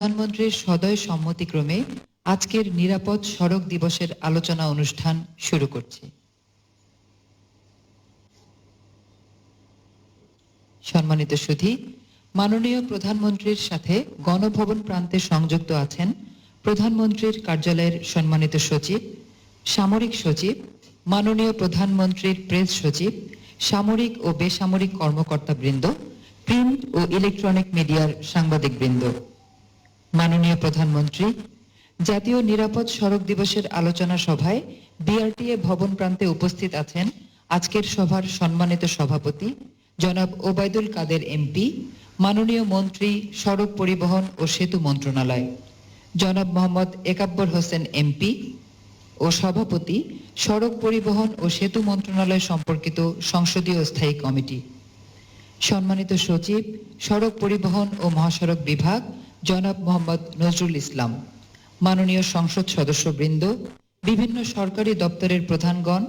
প্রধানমন্ত্রীর সদয় সম্মতিক্রমে আজকের নিরাপদ সড়ক দিবসের আলোচনা অনুষ্ঠান শুরু করছি। সম্মানিত সুধী, মাননীয় প্রধানমন্ত্রীর সাথে গণভবন প্রান্তে সংযুক্ত আছেন প্রধানমন্ত্রীর কার্যালয়ের সম্মানিত সচিব, সামরিক সচিব, মাননীয় প্রধানমন্ত্রীর প্রেস সচিব, সামরিক ও বেসামরিক কর্মকর্তাবৃন্দ, প্রিন্ট ও ইলেকট্রনিক মিডিয়ার সাংবাদিকবৃন্দ। মাননীয় প্রধানমন্ত্রী, জাতীয় নিরাপদ সড়ক দিবসের আলোচনা সভায় বিআরটিএ ভবন প্রান্তে উপস্থিত আছেন আজকের সভার সম্মানিত সভাপতি জনাব ওবায়দুল কাদের এমপি, মাননীয় মন্ত্রী সড়ক পরিবহন ও সেতু মন্ত্রণালয় জনাব মোহাম্মদ একাব্বর হোসেন এমপি ও সভাপতি সড়ক পরিবহন ও সেতু মন্ত্রণালয় সম্পর্কিত সংসদীয় স্থায়ী কমিটি, সম্মানিত সচিব সড়ক পরিবহন ও মহাসড়ক বিভাগ জনাব মোহাম্মদ নজরুল ইসলাম, মাননীয় সংসদ সদস্যবৃন্দ, বিভিন্ন সরকারি দপ্তরের প্রধানগণ,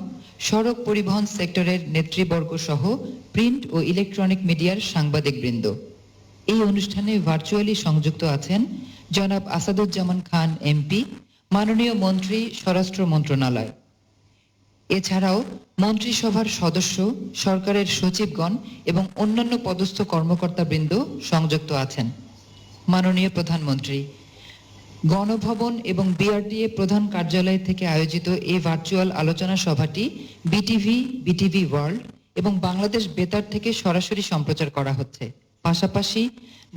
সড়ক পরিবহন সেক্টরের নেতৃবর্গ সহ প্রিন্ট ও ইলেকট্রনিক মিডিয়ার সাংবাদিকবৃন্দ। এই অনুষ্ঠানে ভার্চুয়ালি সংযুক্ত আছেন জনাব আসাদুজ্জামান খান এমপি, মাননীয় মন্ত্রী স্বরাষ্ট্র মন্ত্রণালয়। এছাড়াও মন্ত্রিসভার সদস্য, সরকারের সচিবগণ এবং অন্যান্য পদস্থ কর্মকর্তাবৃন্দ সংযুক্ত আছেন। মাননীয় প্রধানমন্ত্রী, গণভবন এবং বিআরটিএ প্রধান কার্যালয় থেকে আয়োজিত এই ভার্চুয়াল আলোচনা সভাটি বিটিভি ওয়ার্ল্ড এবং বাংলাদেশ বেতার থেকে সরাসরি সম্প্রচার করা হচ্ছে। পাশাপাশি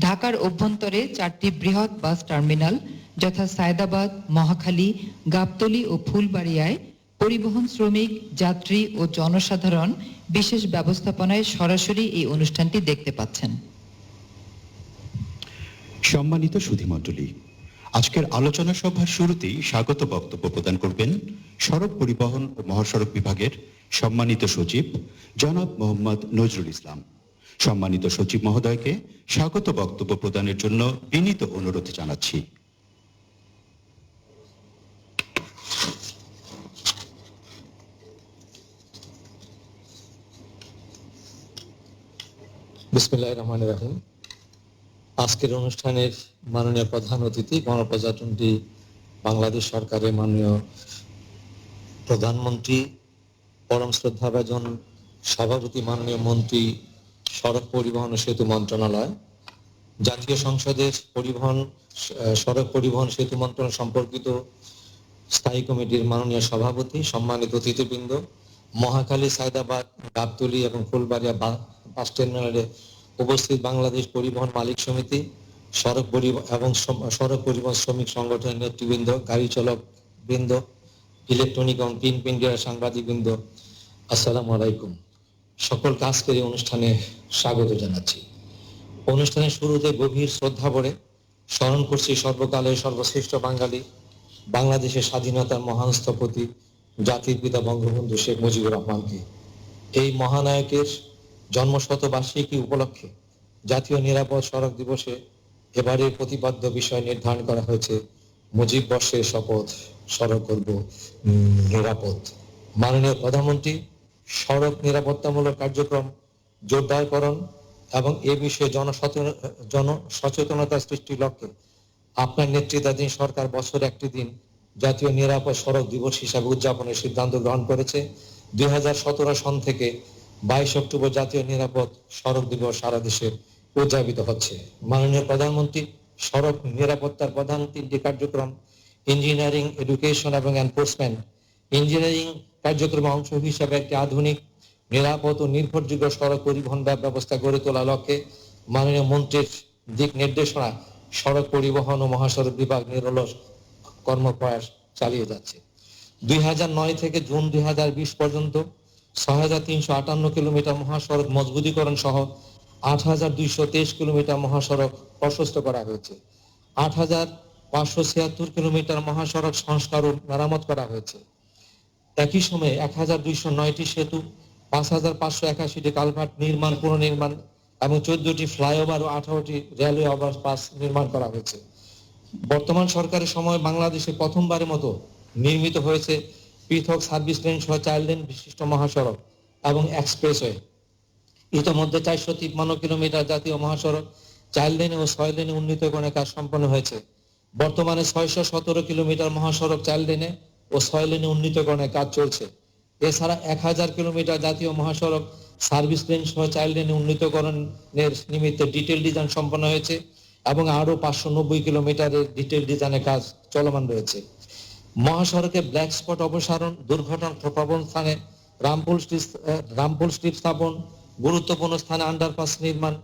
ঢাকার অভ্যন্তরে 4টি বৃহৎ বাস টার্মিনাল যথা সায়দাবাদ, মহাখালী, গাবতলী ও ফুলবাড়িয়ায় পরিবহন শ্রমিক, যাত্রী ও জনসাধারণ বিশেষ ব্যবস্থাপনায় সরাসরি এই অনুষ্ঠানটি দেখতে পাচ্ছেন। সম্মানিত সুধীমণ্ডলী, আজকের আলোচনা সভার শুরুতেই স্বাগত বক্তব্য প্রদান করবেন সড়ক পরিবহন ও মহাসড়ক বিভাগের সম্মানিত সচিব জনাব মোহাম্মদ নজরুল ইসলাম। সম্মানিত সচিব মহোদয়কে স্বাগত বক্তব্য প্রদানের জন্য বিনীত অনুরোধ জানাচ্ছি। বিসমিল্লাহির রহমানির রহিম। আজকের অনুষ্ঠানের মাননীয় প্রধান অতিথি, গণপ্রজাতন্ত্রী বাংলাদেশ সরকারের মাননীয় প্রধানমন্ত্রী, পরম শ্রদ্ধাভাজন সভাপতি, মাননীয় মন্ত্রী সড়ক পরিবহন ও সেতু মন্ত্রণালয়, জাতীয় সংসদের সড়ক পরিবহন সেতু মন্ত্রণালয় সম্পর্কিত স্থায়ী কমিটির মাননীয় সভাপতি, সম্মানিত অতিথিবৃন্দ, মহাখালী, সায়দাবাদ, গাবতলী এবং ফুলবাড়িয়া বাস টার্মিনালে উপস্থিত বাংলাদেশ পরিবহন মালিক সমিতি, সড়ক পরিবহন শ্রমিক সংগঠনের নেতৃবৃন্দ, গাড়ি চালক বৃন্দ, ইলেকট্রনিক এবং প্রিন্ট মিডিয়ার সাংবাদিক বৃন্দ, আসসালামু আলাইকুম। সকলকে আজকের এই অনুষ্ঠানে স্বাগত জানাচ্ছি। অনুষ্ঠানের শুরুতে গভীর শ্রদ্ধা ভরে স্মরণ করছি সর্বকালের সর্বশ্রেষ্ঠ বাঙালি, বাংলাদেশের স্বাধীনতার মহান স্থপতি, জাতির পিতা বঙ্গবন্ধু শেখ মুজিবুর রহমানকে। এই মহানায়কের জন্মশতবার্ষিকী উপলক্ষে জাতীয় নিরাপদ সড়ক দিবসে এবারের প্রতিপাদ্য বিষয় নির্ধারণ করা হয়েছে মুজিব বর্ষের শপথ, সড়ক করব নিরাপদ। মাননীয় প্রধানমন্ত্রী, সড়ক নিরাপত্তামূলক কার্যক্রম জোরদারকরণ এবং এ বিষয়ে জনসচেতনতা সৃষ্টির লক্ষ্যে আপনার নেতৃত্বাধীন সরকার বছরে একটি দিন জাতীয় নিরাপদ সড়ক দিবস হিসাবে উদযাপনের সিদ্ধান্ত গ্রহণ করেছে। 2017 সন থেকে 22 অক্টোবর জাতীয় নিরাপদ সড়ক দিবস সারা দেশে উদযাপিত হচ্ছে। মাননীয় প্রধানমন্ত্রী, সড়ক নিরাপত্তার প্রধান 3টি কার্যক্রম ইঞ্জিনিয়ারিং, এডুকেশন এবং এনফোর্সমেন্ট। ইঞ্জিনিয়ারিং কার্যক্রমের অংশ হিসাবে একটি আধুনিক, নিরাপদ ও নির্ভরযোগ্য সড়ক পরিবহন ব্যবস্থা গড়ে তোলার লক্ষ্যে মাননীয় মন্ত্রীর দিক নির্দেশনা সড়ক পরিবহন ও মহাসড়ক বিভাগ নিরলস কর্মপ্রয়াস চালিয়ে যাচ্ছে। 2009 থেকে জুন 2020 পর্যন্ত 6358 কিলোমিটার মহাসড়ক মজবুতীকরণ সহ 8223 কিলোমিটার মহাসড়ক প্রশস্ত করা হয়েছে। 8576 কিলোমিটার মহাসড়ক সংস্কার ও মেরামত করা হয়েছে। একই সময়ে 1209টি সেতু, 5581টি কালভার্ট নির্মাণ, পুনর্নির্মাণ এবং 14টি ফ্লাইওভার ও 18টি রেলওয়ে ওভারপাস নির্মাণ করা হয়েছে। বর্তমান সরকারের সময় বাংলাদেশে প্রথমবারের মতো নির্মিত হয়েছে পৃথক সার্ভিস লেন সহ 4 লেন বিশিষ্ট মহাসড়ক এবং এক্সপ্রেসওয়ে। ইতোমধ্যে 453 কিলোমিটার জাতীয় মহাসড়ক 4 লেনে ও 6 লেনে উন্নীতকরণের কাজ সম্পন্ন হয়েছে। বর্তমানে 617 কিলোমিটার মহাসড়ক 4 লেনে ও 6 লেনে উন্নীতকরণের কাজ চলছে। এছাড়া 1000 কিলোমিটার জাতীয় মহাসড়ক সার্ভিস লেন সহ 4 লেনে উন্নীতকরণের নিমিত্তে ডিটেল ডিজাইন সম্পন্ন হয়েছে এবং আরো 590 কিলোমিটারের ডিটেল ডিজাইনের কাজ চলমান রয়েছে। মহাসড়কে ব্ল্যাক স্পট অপসারণ, দুর্ঘটনা প্রবণ স্থানে রামপুল স্ট্রিপ স্থাপন, গুরুত্বপূর্ণ স্থানে আন্ডারপাস নির্মাণ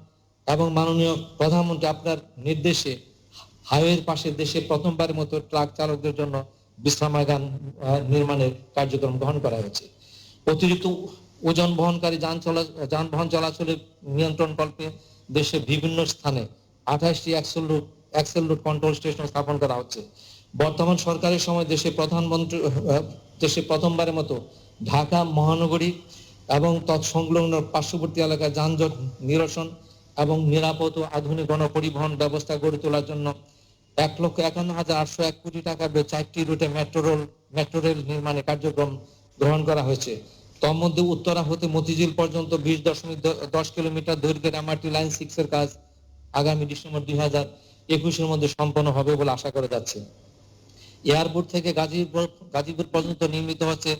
এবং মাননীয় প্রধানমন্ত্রী আপনার নির্দেশে হাইওয়ের পাশে দেশে প্রথমবারের মতো ট্রাক চালকদের জন্য বিশ্রামাগার নির্মাণের কার্যক্রম গ্রহণ করা হয়েছে। অতিরিক্ত ওজন বহনকারী যানবাহন চলাচলের নিয়ন্ত্রণ কল্পে দেশের বিভিন্ন স্থানে 28টি এক্সেল রুট কন্ট্রোল স্টেশন স্থাপন করা হচ্ছে। বর্তমান সরকারের সময় দেশে প্রথমবারের মতো ঢাকা মহানগরী এবং তৎসংলগ্ন পার্শ্ববর্তী এলাকায় যানজট নিরসন এবং নিরাপদ ও আধুনিক গণপরিবহন ব্যবস্থা গড়ে তোলার জন্য 1,51,801 কোটি টাকা ব্যয়ে 4টি রুটে মেট্রো রেল নির্মাণের কার্যক্রম গ্রহণ করা হয়েছে। তোর মধ্যে উত্তরা হতে মতিঝিল পর্যন্ত 20.10 কিলোমিটার দৈর্ঘ্যের এমআরটি লাইন 6 এর কাজ আগামী ডিসেম্বর 2021 এর মধ্যে সম্পন্ন হবে বলে আশা করা যাচ্ছে। এয়ারপোর্ট থেকে গাজীপুর পর্যন্ত নির্মিত হচ্ছে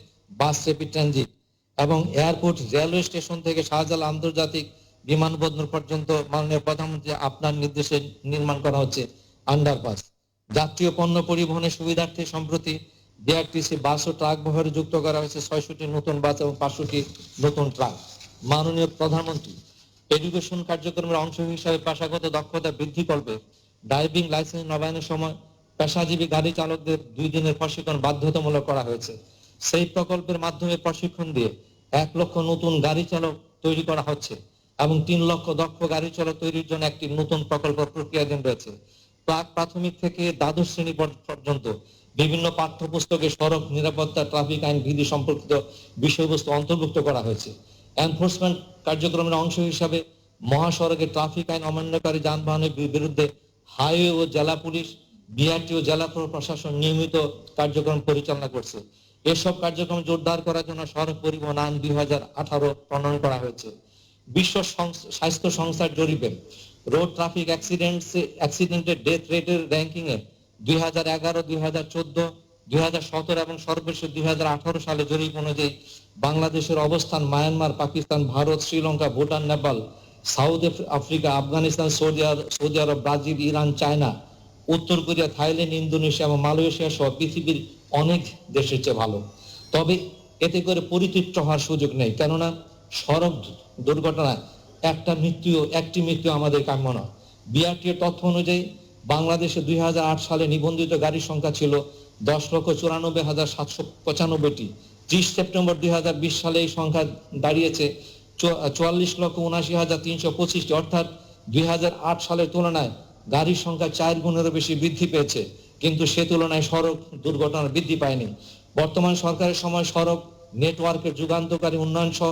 বাস র্যাপিড ট্রানজিট এবং এয়ারপোর্ট রেলওয়ে স্টেশন থেকে শাহজালাল আন্তর্জাতিক বিমানবন্দর পর্যন্ত মাননীয় প্রধানমন্ত্রী আপনার নির্দেশে নির্মাণ করা হচ্ছে আন্ডারপাস। যাত্রীয় পণ্য পরিবহনের সুবিধার্থে সম্প্রতি বিআরটিসি বাস ও ট্রাক বহরে যুক্ত করা হয়েছে 600টি নতুন বাস এবং 500টি নতুন ট্রাক। মাননীয় প্রধানমন্ত্রী এডুকেশন কার্যক্রমের অংশ হিসাবে পেশাগত দক্ষতা বৃদ্ধি করবে ড্রাইভিং লাইসেন্স নবায়নের সময় পেশাজীবী গাড়ি চালকদের 2 দিনের প্রশিক্ষণ বাধ্যতামূলক করা হয়েছে। সেই প্রকল্পের মাধ্যমে প্রশিক্ষণ দিয়ে 1 লক্ষ নতুন গাড়ি চালক তৈরি করা হচ্ছে এবং 3 লক্ষ দক্ষ গাড়ি চালক তৈরির জন্য একটি নতুন প্রকল্প প্রক্রিয়াধীন রয়েছে। প্রাথমিক থেকে দ্বাদশ শ্রেণী পর্যন্ত বিভিন্ন পাঠ্যপুস্তকে সড়ক নিরাপত্তা, ট্রাফিক আইন বিধি সম্পর্কিত বিষয়বস্তু অন্তর্ভুক্ত করা হয়েছে। এনফোর্সমেন্ট কার্যক্রমের অংশ হিসাবে মহাসড়কে ট্রাফিক আইন অমান্যকারী যানবাহনের বিরুদ্ধে হাইওয়ে ও জেলা পুলিশ, বিআরটি ও জেলা প্রশাসন নিয়মিত কার্যক্রম পরিচালনা করছে। এসব কার্যক্রম জোরদার করার জন্য সড়ক পরিবহন আইন 2018 প্রণয়ন করা হয়েছে। বিশ্ব স্বাস্থ্য সংস্থার জরিপে রোড ট্রাফিক অ্যাক্সিডেন্টের ডেথ রেটের র্যাঙ্কিং এ 2011, 2014, 2017 এবং সর্বশেষ 2018 সালে জরিপ অনুযায়ী বাংলাদেশের অবস্থান Myanmar, Pakistan, Bharat, Sri Lanka, Bhutan, Nepal, South Africa, Afghanistan, Saudi Arab, Brazil, Iran, China, উত্তর কোরিয়া, থাইল্যান্ড, ইন্দোনেশিয়া এবং মালয়েশিয়া সহ পৃথিবীর অনেক দেশের চেয়ে ভালো। তবে এতে করে পরিতৃপ্ত হওয়ার সুযোগ নেই, কেননা সড়ক দুর্ঘটনায় একটি মৃত্যু আমাদের কাম্য নয়। বিআরটির তথ্য অনুযায়ী বাংলাদেশে 2008 সালে নিবন্ধিত গাড়ির সংখ্যা ছিল 10,94,795টি। 30 সেপ্টেম্বর 2020 সালে এই সংখ্যা দাঁড়িয়েছে 44,79,325টি, অর্থাৎ 2008 সালের তুলনায় গাড়ির সংখ্যা 4 গুণেরও বেশি বৃদ্ধি পেয়েছে, কিন্তু সে তুলনায় সড়ক দুর্ঘটনা বৃদ্ধি পায়নি। বর্তমান সরকারের সময় সড়ক নেটওয়ার্কের যুগান্তকারী উন্নয়ন সহ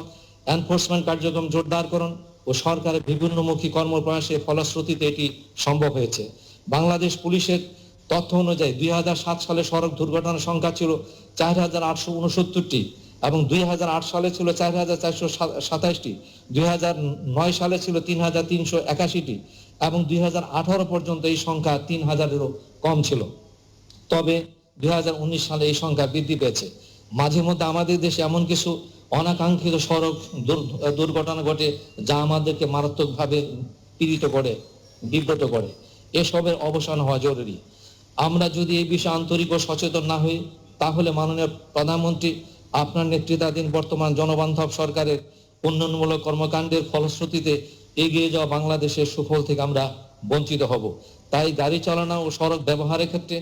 এনফোর্সমেন্ট কার্যক্রম জোরদারকরণ ও সরকারের বিভিন্নমুখী কর্মপ্রয়াসের ফলশ্রুতিতে এটি সম্ভব হয়েছে। বাংলাদেশ পুলিশের তথ্য অনুযায়ী 2007 সালে সড়ক দুর্ঘটনার সংখ্যা ছিল 4,869টি এবং 2008 সালে ছিল 4,427টি, 2009 সালে ছিল 3,381টি এবং 2018 পর্যন্ত এই সংখ্যা 3,000-এরও কম ছিল। তবে 2019 সালে এই সংখ্যা বৃদ্ধি পেয়েছে। মাঝে মধ্যে আমাদের দেশে এমন কিছু অনাকাঙ্ক্ষিত সড়ক দুর্ঘটনা ঘটে যা আমাদেরকে মারাত্মকভাবে বিব্রত করে। এসবের অবসান হওয়া জরুরি। আমরা যদি এই বিষয়ে আন্তরিক ও সচেতন না হই, তাহলে মাননীয় প্রধানমন্ত্রী আপনার নেতৃত্বাধীন বর্তমান জনবান্ধব সরকারের উন্নয়নমূলক কর্মকাণ্ডের ফলশ্রুতিতে এগিয়ে যাওয়া বাংলাদেশের সুফল থেকে আমরা বঞ্চিত হব। তাই গাড়ি চালানো ও সড়ক ব্যবহারের ক্ষেত্রে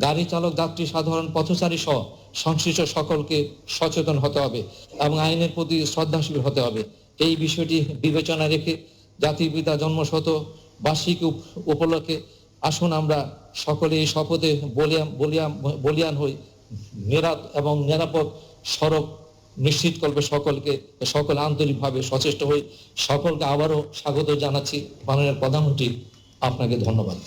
গাড়ি চালক, যাত্রী, সাধারণ পথচারী সহ সংশ্লিষ্ট সকলকে সচেতন হতে হবে এবং আইনের প্রতি শ্রদ্ধাশীল হতে হবে। এই বিষয়টি বিবেচনা রেখে জাতির পিতা জন্মশত বার্ষিকী উপলক্ষে আসুন আমরা সকলে এই শপথে বলিয়ান হই, নিরাপদ সড়ক নিশ্চিত করবে সকলে আন্তরিকভাবে সচেষ্ট হই। সকলকে আবারও স্বাগত জানাচ্ছি। মাননীয় প্রধানমন্ত্রী, আপনাকে ধন্যবাদ।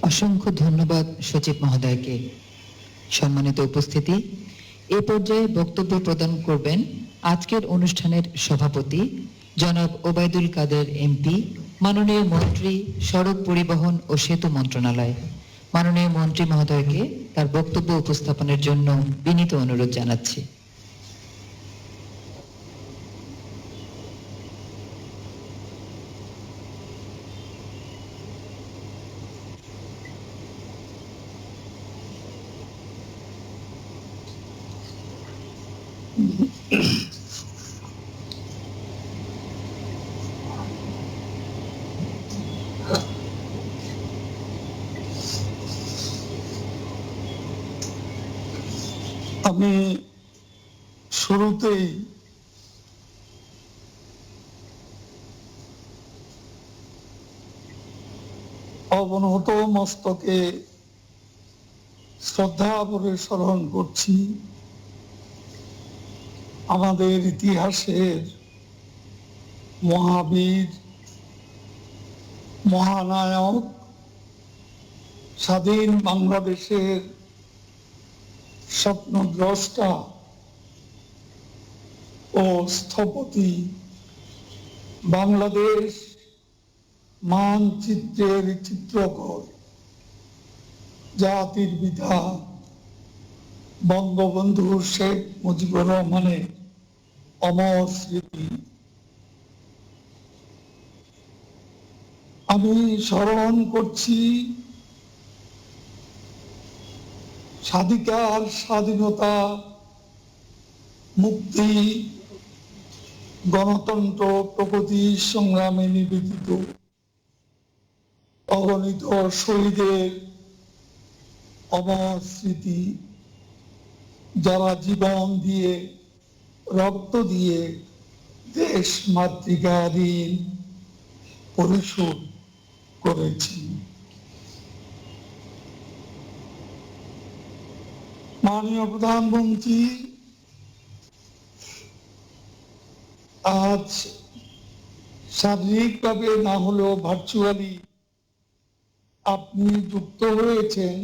অসংখ্য ধন্যবাদ সচিব মহোদয়কে। সম্মানিত উপস্থিতি, এ পর্যায়ে বক্তব্য প্রদান করবেন আজকের অনুষ্ঠানের সভাপতি জনাব ওবায়দুল কাদের এমপি, মাননীয় মন্ত্রী, সড়ক পরিবহন ও সেতু মন্ত্রণালয়। মাননীয় মন্ত্রী মহোদয়কে তার বক্তব্য উপস্থাপনের জন্য বিনীত অনুরোধ জানাচ্ছি। আমি শুরুতেই অবনত মস্তকে শ্রদ্ধা ভরে স্মরণ করছি আমাদের ইতিহাসের মহাবীর, মহানায়ক, স্বাধীন বাংলাদেশের স্বপ্নদ্রষ্টা ও স্থপতি, বাংলাদেশ মানচিত্রের চিত্রকর, জাতির পিতা বঙ্গবন্ধু শেখ মুজিবুর রহমানের অমর স্মৃতি। আমি স্মরণ করছি স্বাধিকার, স্বাধীনতা, মুক্তি, গণতন্ত্র, প্রগতি সংগ্রামে নিবেদিত অগণিত শহীদের অমর স্মৃতি, যারা জীবন দিয়ে, রক্ত দিয়ে দেশ মাতৃকা ঋণ পরিশোধ করেছি। মাননীয় প্রধানমন্ত্রী, আজ শারীরিকভাবে না হলেও ভার্চুয়ালি আপনি যুক্ত হয়েছেন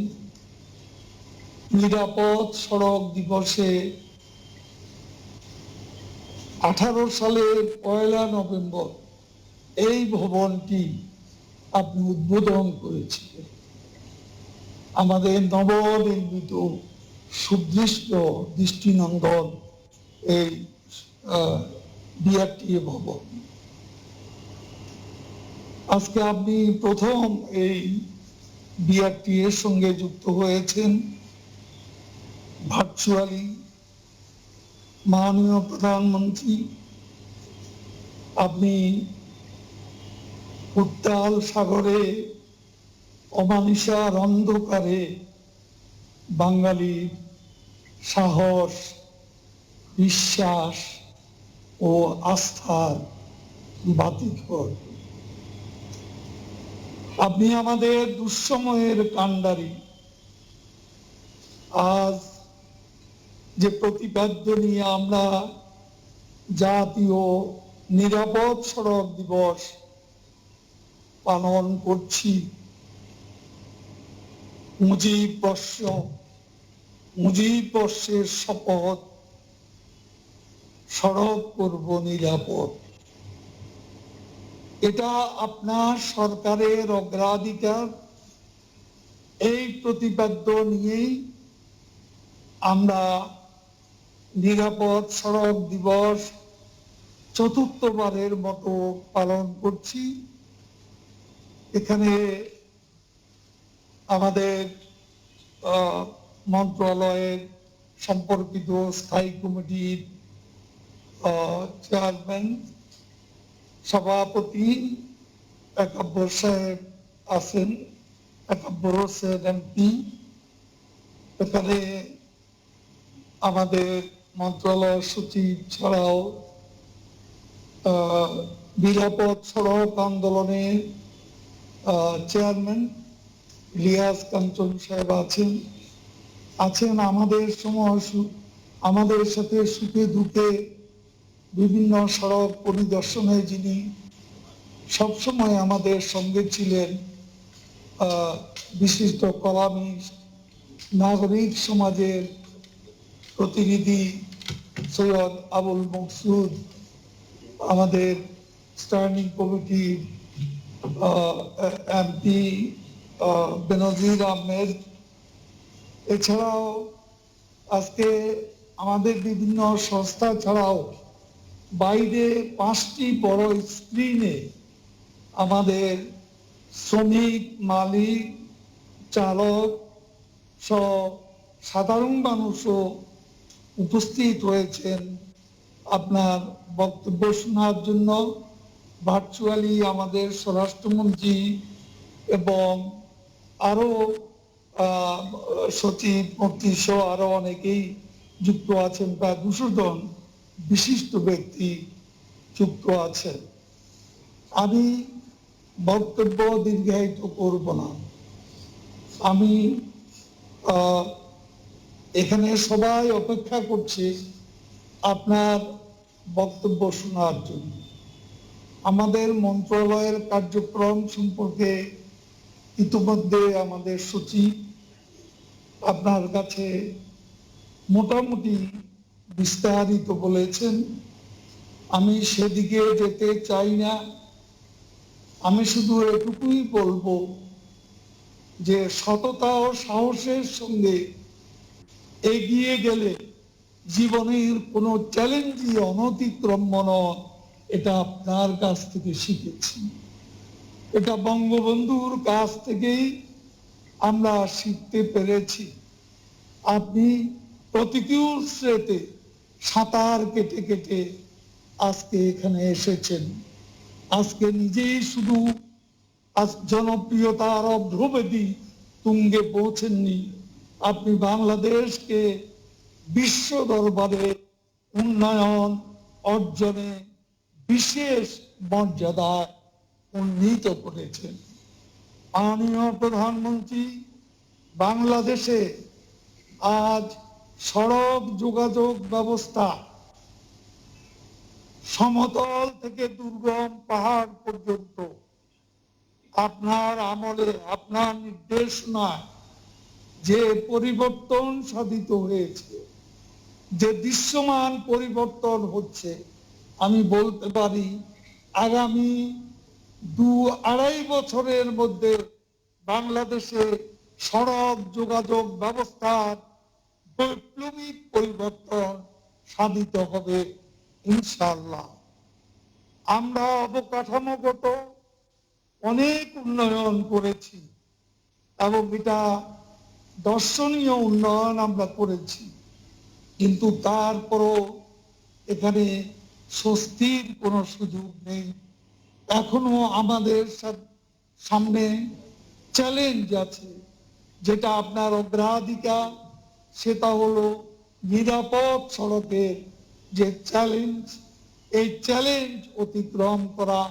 নিরাপদ সড়ক দিবসে। 18 সালের 1 নভেম্বর এই ভবনটি আপনি উদ্বোধন করেছিলেন। আমাদের নবনির্মিত সুদৃষ্ট দৃষ্টিনন্দন এই বিআরটিএ ভবন, আজকে আপনি প্রথম এই বিআরটিএ এর সঙ্গে যুক্ত হয়েছেন ভার্চুয়ালি। মাননীয় প্রধানমন্ত্রী, আপনি উত্তাল সাগরে, অমানিসার অন্ধকারে বাঙালির সাহস, বিশ্বাস ও আস্থার বাতিঘর। আপনি আমাদের দুঃসময়ের কাণ্ডারি। আজ যে প্রতিপাদ্য নিয়ে আমরা জাতীয় নিরাপদ সড়ক দিবস পালন করছি, মুজিব বর্ষের শপথ, সড়ক করব নিরাপদ। এটা আপনার সরকারের অগ্রাধিকার। এই প্রতিপাদ্য নিয়েই আমরা নিরাপদ সড়ক দিবস চতুর্থবারের মতো পালন করছি। এখানে আমাদের মন্ত্রণালয়ের সম্পর্কিত স্থায়ী কমিটির চেয়ারম্যান, সভাপতি একাব্বর সাহেব আছেন, একাব্বর হোসেন এমপি। এখানে আমাদের মন্ত্রণালয় সচিব ছাড়াও নিরাপদ সড়ক আন্দোলনের চেয়ারম্যান রিয়াজ কাঞ্চন সাহেব আছেন আমাদের সাথে সুখে দুঃখে বিভিন্ন সড়ক পরিদর্শনে যিনি সবসময় আমাদের সঙ্গে ছিলেন, বিশিষ্ট কলামিস্ট, নাগরিক সমাজের প্রতিনিধি সৈয়দ আবুল মকসুদ, আমাদের স্ট্যান্ডিং কমিটির এমপি বেনজির আহমেদ, এছাড়াও আজকে আমাদের বিভিন্ন সংস্থা ছাড়াও বাইরে 5টি বড় স্ক্রিনে আমাদের শ্রমিক, মালিক, চালক সহ সাধারণ মানুষও উপস্থিত হয়েছেন আপনার বক্তব্য শোনার জন্য। ভার্চুয়ালি আমাদের স্বরাষ্ট্রমন্ত্রী এবং আরো সচিব, মন্ত্রী সহ আরো অনেকেই যুক্ত আছেন, প্রায় 200 জন বিশিষ্ট ব্যক্তি যুক্ত আছেন। আমি বক্তব্য দীর্ঘায়িত করব না। আমি এখানে সবাই অপেক্ষা করছি আপনার বক্তব্য শোনার জন্য। আমাদের মন্ত্রণালয়ের কার্যক্রম সম্পর্কে ইতিমধ্যে আমাদের সচিব আপনার কাছে মোটামুটি বিস্তারিত বলেছেন। আমি সেদিকে যেতে চাই না। আমি শুধু এটুকুই বলবো যে সততা ও সাহসের সঙ্গে এগিয়ে গেলে জীবনের কোনো চ্যালেঞ্জই অনতিক্রম্য নয়, এটা আপনার কাছ থেকে শিখেছি। এটা বঙ্গবন্ধুর কাছ থেকেই আমরা শিখতে পেরেছি। আপনি প্রতিকূল স্রোতে সাঁতার কেটে কেটে আজকে এখানে এসেছেন। আজকে নিজেই শুধু আজ জনপ্রিয়তার অগ্রগতি তুঙ্গে পৌঁছেননি, আপনি বাংলাদেশকে বিশ্ব দরবারে উন্নয়ন অর্জনে বিশেষ মর্যাদায় উন্নীত করেছেন। মাননীয় প্রধানমন্ত্রী, বাংলাদেশে আজ সড়ক যোগাযোগ ব্যবস্থা সমতল থেকে দুর্গম পাহাড় পর্যন্ত আপনার আমলে, আপনার নির্দেশনায় যে পরিবর্তন সাধিত হয়েছে, যে দৃশ্যমান পরিবর্তন হচ্ছে, আমি বলতে পারি আগামী 2-2.5 বছরের মধ্যে বাংলাদেশে সড়ক যোগাযোগ ব্যবস্থার বৈপ্লবিক পরিবর্তন সাধিত হবে ইনশাআল্লাহ। আমরা অবকাঠামোগত অনেক উন্নয়ন করেছি এবং এটা দর্শনীয় উন্নয়ন আমরা করেছি, কিন্তু তারপরও এখানে স্বস্তির কোনো সুযোগ নেই। এখনো আমাদের সামনে চ্যালেঞ্জ আছে, যেটা আপনার অগ্রাধিকার, সেটা হলো নিরাপদ সড়কের যে চ্যালেঞ্জ, এই চ্যালেঞ্জ অতিক্রম করা,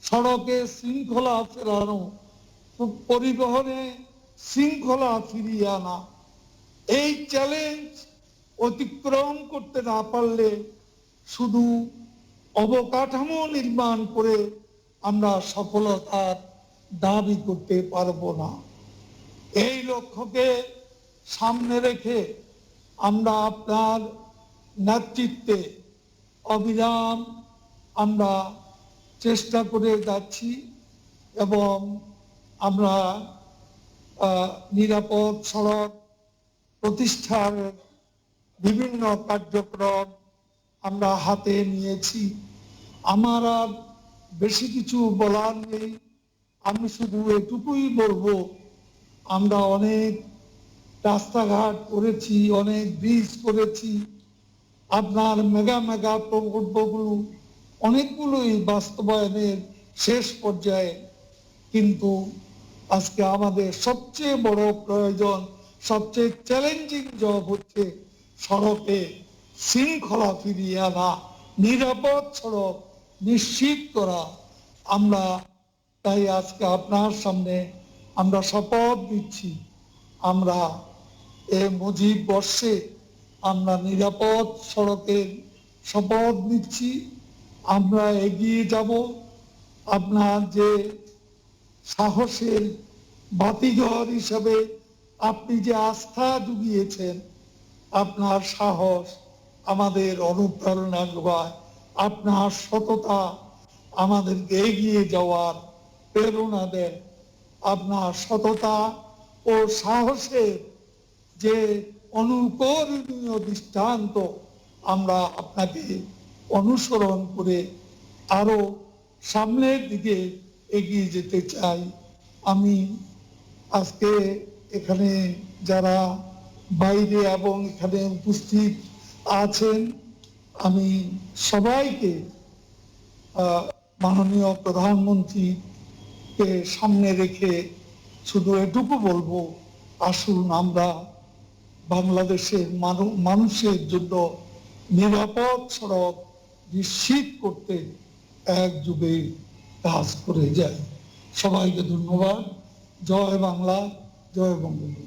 সড়কে শৃঙ্খলা ফেরানো, পরিবহনে শৃঙ্খলা ফিরিয়ে আনা। এই চ্যালেঞ্জ অতিক্রম করতে না পারলে শুধু অবকাঠামো নির্মাণ করে আমরা সফলতার দাবি করতে পারবো না। এই লক্ষ্যকে সামনে রেখে আমরা আপনার নেতৃত্বে অবিরাম আমরা চেষ্টা করে যাচ্ছি এবং আমরা নিরাপদ সড়ক প্রতিষ্ঠার বিভিন্ন কার্যক্রম আমরা হাতে নিয়েছি। আমার আর বেশি কিছু বলার নেই। আমি শুধু এটুকুই বলবো, আমরা অনেক রাস্তাঘাট করেছি, অনেক ব্রিজ করেছি, আপনার মেগা মেগা প্রকল্পগুলো অনেকগুলোই বাস্তবায়নের শেষ পর্যায়ে। কিন্তু আজকে আমাদের সবচেয়ে বড় প্রয়োজন, সবচেয়ে চ্যালেঞ্জিং জব হচ্ছে সড়কে শৃঙ্খলা ফিরিয়ে আনা, নিরাপদ সড়ক নিশ্চিত করা। আমরা তাই আজকে আপনার সামনে আমরা শপথ দিচ্ছি, আমরা এ মুজিব বর্ষে আমরা নিরাপদ সড়কের শপথ নিচ্ছি। আমরা এগিয়ে যাব। আপনার যে সাহসের বাতিঘর হিসাবে আপনি যে আস্থা জুগিয়েছেন, আপনার সাহস আমাদের অনুপ্রেরণা যোগায়, আপনার সততা আমাদেরকে এগিয়ে যাওয়ার প্রেরণা দেন। আপনার সততা ও সাহসের যে অনুকরণীয় দৃষ্টান্ত, আমরা আপনাকে অনুসরণ করে আরো সামনের দিকে এগিয়ে যেতে চাই। আমি আজকে এখানে যারা বাইরে এবং এখানে উপস্থিত আছেন, আমি সবাইকে মাননীয় প্রধানমন্ত্রীকে সামনে রেখে শুধু এটুকু বলবো, আসুন আমরা বাংলাদেশের মানুষের জন্য নিরাপদ সড়ক নিশ্চিত করতে একযোগে কাজ করে যাই। সবাইকে ধন্যবাদ। জয় বাংলা, জয় বঙ্গবন্ধু।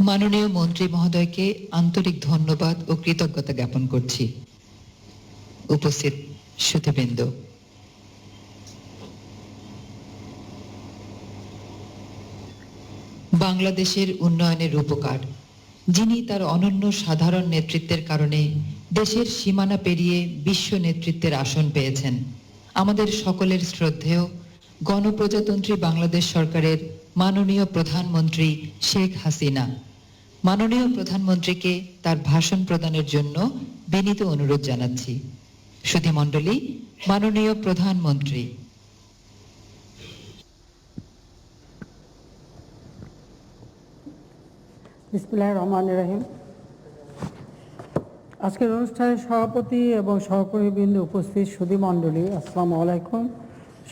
মাননীয় মন্ত্রী মহোদয়কে আন্তরিক ধন্যবাদ ও কৃতজ্ঞতা জ্ঞাপন করছি। উপস্থিত শ্রোতৃবৃন্দ, বাংলাদেশের উন্নয়নের রূপকার, যিনি তার অনন্য সাধারণ নেতৃত্বের কারণে দেশের সীমানা পেরিয়ে বিশ্ব নেতৃত্বের আসন পেয়েছেন, আমাদের সকলের শ্রদ্ধেয় গণপ্রজাতন্ত্রী বাংলাদেশ সরকারের মাননীয় প্রধানমন্ত্রী শেখ হাসিনা। মাননীয় প্রধানমন্ত্রীকে তার ভাষণ প্রদানের জন্য বিনীত অনুরোধ জানাচ্ছি। সুধীমণ্ডলী, মাননীয় প্রধানমন্ত্রী। বিসমিল্লাহির রহমানির রহিম। আজকের অনুষ্ঠানের সভাপতি এবং সহকর্মীবৃন্দ, উপস্থিত সুধীমণ্ডলী, আসসালামু আলাইকুম।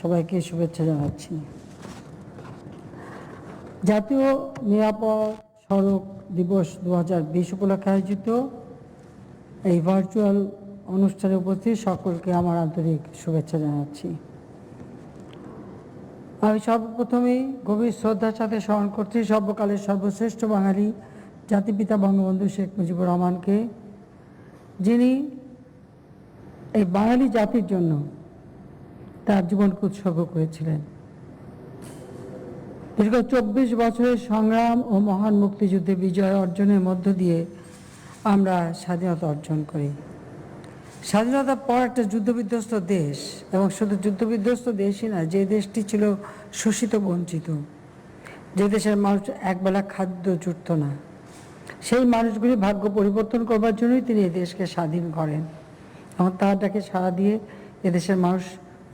সবাইকে শুভেচ্ছা জানাচ্ছি। জাতীয় নিরাপদ সড়ক দিবস 2020 উপলক্ষে আয়োজিত এই ভার্চুয়াল অনুষ্ঠানে উপস্থিত সকলকে আমার আন্তরিক শুভেচ্ছা জানাচ্ছি। আমি সর্বপ্রথমেই গভীর শ্রদ্ধার সাথে স্মরণ করছি সর্বকালের সর্বশ্রেষ্ঠ বাঙালি জাতিপিতা বঙ্গবন্ধু শেখ মুজিবুর রহমানকে, যিনি এই বাঙালি জাতির জন্য তার জীবনকে উৎসর্গ করেছিলেন। দীর্ঘ 24 বছরের সংগ্রাম ও মহান মুক্তিযুদ্ধে বিজয় অর্জনের মধ্য দিয়ে আমরা স্বাধীনতা অর্জন করি। স্বাধীনতার পর একটা যুদ্ধবিধ্বস্ত দেশ, এবং শুধু যুদ্ধবিধ্বস্ত দেশই না, যে দেশটি ছিল শোষিত বঞ্চিত, যে দেশের মানুষ একবেলা খাদ্য জুটত না, সেই মানুষগুলি ভাগ্য পরিবর্তন করবার জন্যই তিনি এই দেশকে স্বাধীন করেন, এবং তার ডাকে সাড়া দিয়ে এদেশের মানুষ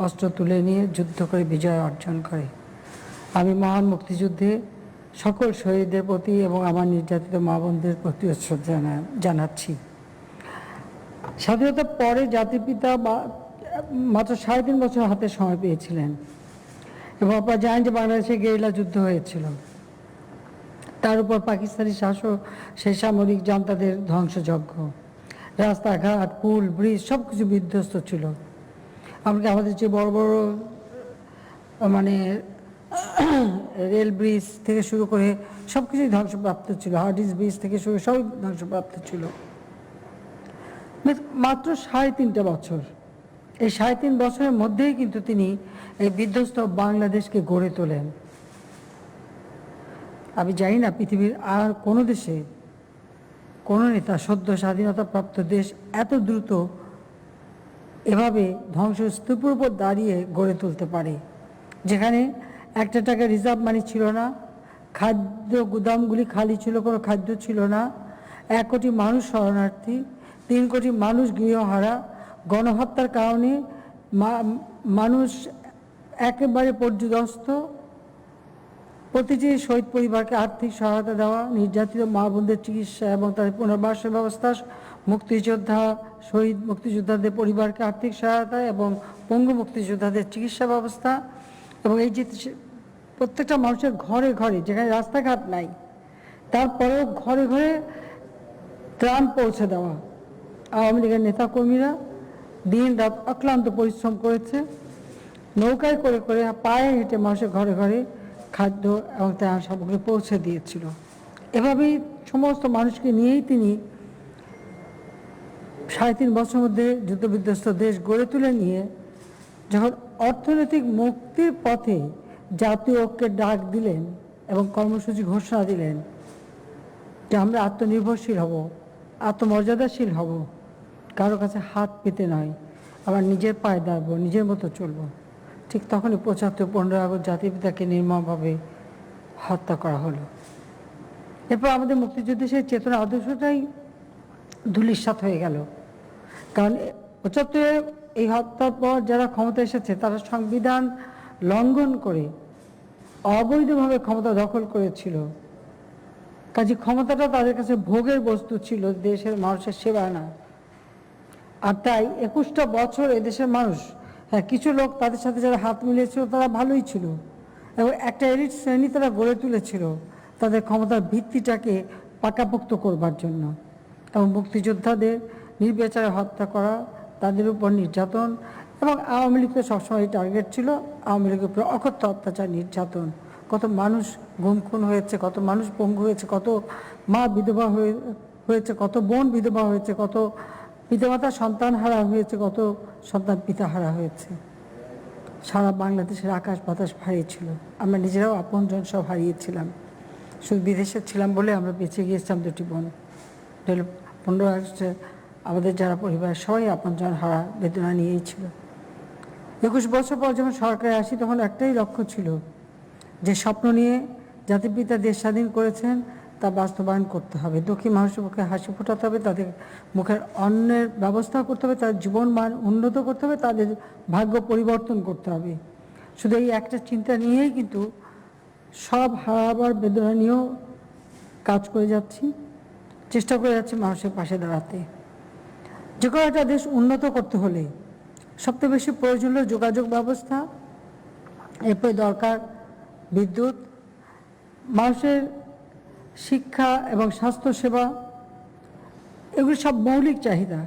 অস্ত্র তুলে নিয়ে যুদ্ধ করে বিজয় অর্জন করে। আমি মহান মুক্তিযুদ্ধে সকল শহীদদের প্রতি এবং আমার নির্যাতিত মা বোনদের প্রতি শ্রদ্ধা জানাচ্ছি। স্বাধীনতার পরে জাতির পিতা মাত্র 3.5 বছর হাতে সময় পেয়েছিলেন, এবং আপনারা জানেন যে বাংলাদেশে গেরিলা যুদ্ধ হয়েছিল। তার উপর পাকিস্তানি শাসক সেই সামরিক জান্তাদের ধ্বংসযজ্ঞ, রাস্তাঘাট, পুল, ব্রিজ সব কিছু বিধ্বস্ত ছিল। এমনকি আমাদের যে বড় বড় রেল ব্রিজ থেকে শুরু করে সব কিছুই ধ্বংসপ্রাপ্ত ছিল, হার্ডিস ব্রিজ থেকে শুরু সবই ধ্বংসপ্রাপ্ত ছিল। মাত্র 3.5 বছর, এই 3.5 বছরের মধ্যেই কিন্তু তিনি এই বিধ্বস্ত বাংলাদেশকে গড়ে তোলেন। আমি জানি না পৃথিবীর আর কোনো দেশে কোনো নেতা সদ্য স্বাধীনতাপ্রাপ্ত দেশ এত দ্রুত এভাবে ধ্বংসস্তূপের উপর দাঁড়িয়ে গড়ে তুলতে পারে, যেখানে একটা টাকা রিজার্ভ মানি ছিল না, খাদ্য গুদামগুলি খালি ছিল, কোনো খাদ্য ছিল না, 1 কোটি মানুষ শরণার্থী, 3 কোটি মানুষ গৃহহারা, গণহত্যার কারণে মানুষ একেবারে পর্যুদস্ত, প্রতিটি শহীদ পরিবারকে আর্থিক সহায়তা দেওয়া, নির্যাতিত মা বোনদের চিকিৎসা এবং তাদের পুনর্বাসন ব্যবস্থা, মুক্তিযোদ্ধা শহীদ মুক্তিযোদ্ধাদের পরিবারকে আর্থিক সহায়তা এবং পঙ্গু মুক্তিযোদ্ধাদের চিকিৎসা ব্যবস্থা, এবং এই যে প্রত্যেকটা মানুষের ঘরে ঘরে, যেখানে রাস্তাঘাট নাই তারপরেও ঘরে ঘরে ত্রাণ পৌঁছে দেওয়া। আওয়ামী লীগের নেতাকর্মীরা দিন রাত অক্লান্ত পরিশ্রম করেছে, নৌকায় করে করে পায়ে হেঁটে মানুষের ঘরে ঘরে খাদ্য এবং ত্রাণ সামগ্রী পৌঁছে দিয়েছিল। এভাবেই সমস্ত মানুষকে নিয়েই তিনি 3.5 বছরের মধ্যে যুদ্ধবিধ্বস্ত দেশ গড়ে তুলে নিয়ে যখন অর্থনৈতিক মুক্তির পথে জাতীয় ঐক্যের ডাক দিলেন এবং কর্মসূচি ঘোষণা দিলেন যে আমরা আত্মনির্ভরশীল হব, আত্মমর্যাদাশীল হব, কারো কাছে হাত পেতে নয়, আবার নিজের পায়ে দাঁড়াবো, নিজের মতো চলবো, ঠিক তখনই ৭৫-১৫ আগস্ট জাতির পিতাকে নির্মমভাবে হত্যা করা হলো। এরপর আমাদের মুক্তিযুদ্ধের সেই চেতনা আদর্শটাই ধূলিসাৎ হয়ে গেল। কারণ ৭৫-এ এই হত্যার পর যারা ক্ষমতা এসেছে তারা সংবিধান লঙ্ঘন করে অবৈধভাবে ক্ষমতা দখল করেছিল। কাজে ক্ষমতাটা তাদের কাছে ভোগের বস্তু ছিল, দেশের মানুষের সেবা না। আর তাই ২১টা বছর এদেশের মানুষ, হ্যাঁ কিছু লোক তাদের সাথে যারা হাত মিলিয়েছিল তারা ভালোই ছিল, এবং একটা এলিট শ্রেণী তারা গড়ে তুলেছিল তাদের ক্ষমতার ভিত্তিটাকে পাকাপোক্ত করবার জন্য। এবং মুক্তিযোদ্ধাদের নির্বিচারে হত্যা করা, তাদের উপর নির্যাতন, এবং আওয়ামী লীগের সবসময় টার্গেট ছিল আওয়ামী লীগের উপর অকথ্য অত্যাচার, নির্যাতন। কত মানুষ গুম খুন হয়েছে, কত মানুষ পঙ্গু হয়েছে, কত মা বিধবা হয়েছে, কত বোন বিধবা হয়েছে, কত পিতামাতা সন্তান হারা হয়েছে, কত সন্তান পিতা হারা হয়েছে। সারা বাংলাদেশের আকাশ বাতাস হারিয়েছিল, আমরা নিজেরাও আপনজন সব হারিয়েছিলাম। শুধু বিদেশে ছিলাম বলে আমরা বেঁচে গিয়েছিলাম দুটি বোন। 15 আগস্টে আমাদের যারা পরিবার সবাই আপনজন হারা বেদনা নিয়েই ছিল। ২১ বছর পর যখন সরকারে আসি তখন একটাই লক্ষ্য ছিল যে স্বপ্ন নিয়ে জাতির পিতা দেশ স্বাধীন করেছেন তা বাস্তবায়ন করতে হবে। দুঃখী মানুষের মুখে হাসি ফোটাতে হবে, তাদের মুখের অন্নের ব্যবস্থা করতে হবে, তাদের জীবন মান উন্নত করতে হবে, তাদের ভাগ্য পরিবর্তন করতে হবে। শুধু এই একটা চিন্তা নিয়েই কিন্তু সব হারাবার বেদনা নিয়েও কাজ করে যাচ্ছি, চেষ্টা করে যাচ্ছি মানুষের পাশে দাঁড়াতে। যে কোনো একটা দেশ উন্নত করতে হলে সবচেয়ে বেশি প্রয়োজন হলো যোগাযোগ ব্যবস্থা, এরপরে দরকার বিদ্যুৎ, মানুষের শিক্ষা এবং স্বাস্থ্যসেবা, এগুলি সব মৌলিক চাহিদা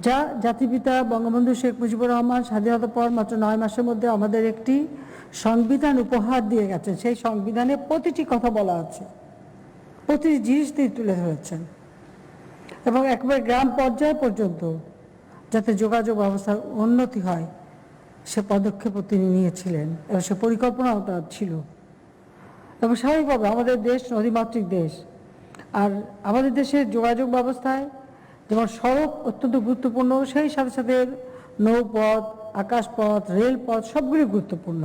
যা জাতিপিতা বঙ্গবন্ধু শেখ মুজিবুর রহমান স্বাধীনতার পর মাত্র ৯ মাসের মধ্যে আমাদের একটি সংবিধান উপহার দিয়ে গেছেন। সেই সংবিধানে প্রতিটি কথা বলা আছে, প্রতিটি জিনিস তিনি তুলে ধরেছেন, এবং একেবারে গ্রাম পর্যায় পর্যন্ত যাতে যোগাযোগ ব্যবস্থার উন্নতি হয় সে পদক্ষেপও তিনি নিয়েছিলেন, এবং সে পরিকল্পনাও তার ছিল। এবং স্বাভাবিকভাবে আমাদের দেশ নদীমাতৃক দেশ, আর আমাদের দেশের যোগাযোগ ব্যবস্থায় যেমন সড়ক অত্যন্ত গুরুত্বপূর্ণ, সেই সাথে সাথে নৌপথ, আকাশপথ, রেলপথ সবগুলি গুরুত্বপূর্ণ,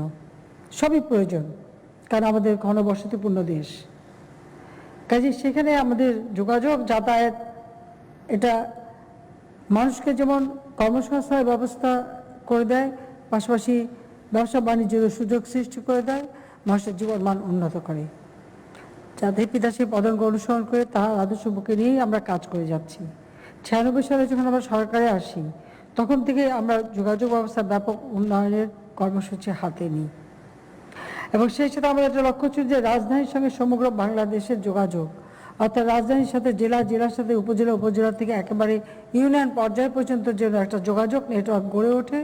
সবই প্রয়োজন, কারণ আমাদের ঘনবসতিপূর্ণ দেশ। কাজে সেখানে আমাদের যোগাযোগ যাতায়াত এটা মানুষকে যেমন কর্মসংস্থানের ব্যবস্থা করে দেয়, পাশাপাশি ব্যবসা বাণিজ্যের সুযোগ সৃষ্টি করে দেয়, মানুষের জীবন মান উন্নত করে। জাতির পিতা সেই পদাঙ্ক অনুসরণ করে তার আদর্শ বুকে নিয়েই আমরা কাজ করে যাচ্ছি। 96 সালে যখন আমরা সরকারে আসি তখন থেকে আমরা যোগাযোগ ব্যবস্থা ব্যাপক উন্নয়নের কর্মসূচি হাতে নিই, এবং সেই সাথে আমাদের একটা লক্ষ্য ছিল যে রাজধানীর সঙ্গে সমগ্র বাংলাদেশের যোগাযোগ, অর্থাৎ রাজধানীর সাথে জেলা, জেলার সাথে উপজেলা, উপজেলা থেকে একেবারে ইউনিয়ন পর্যায় পর্যন্ত যেন একটা যোগাযোগ নেটওয়ার্ক গড়ে ওঠে,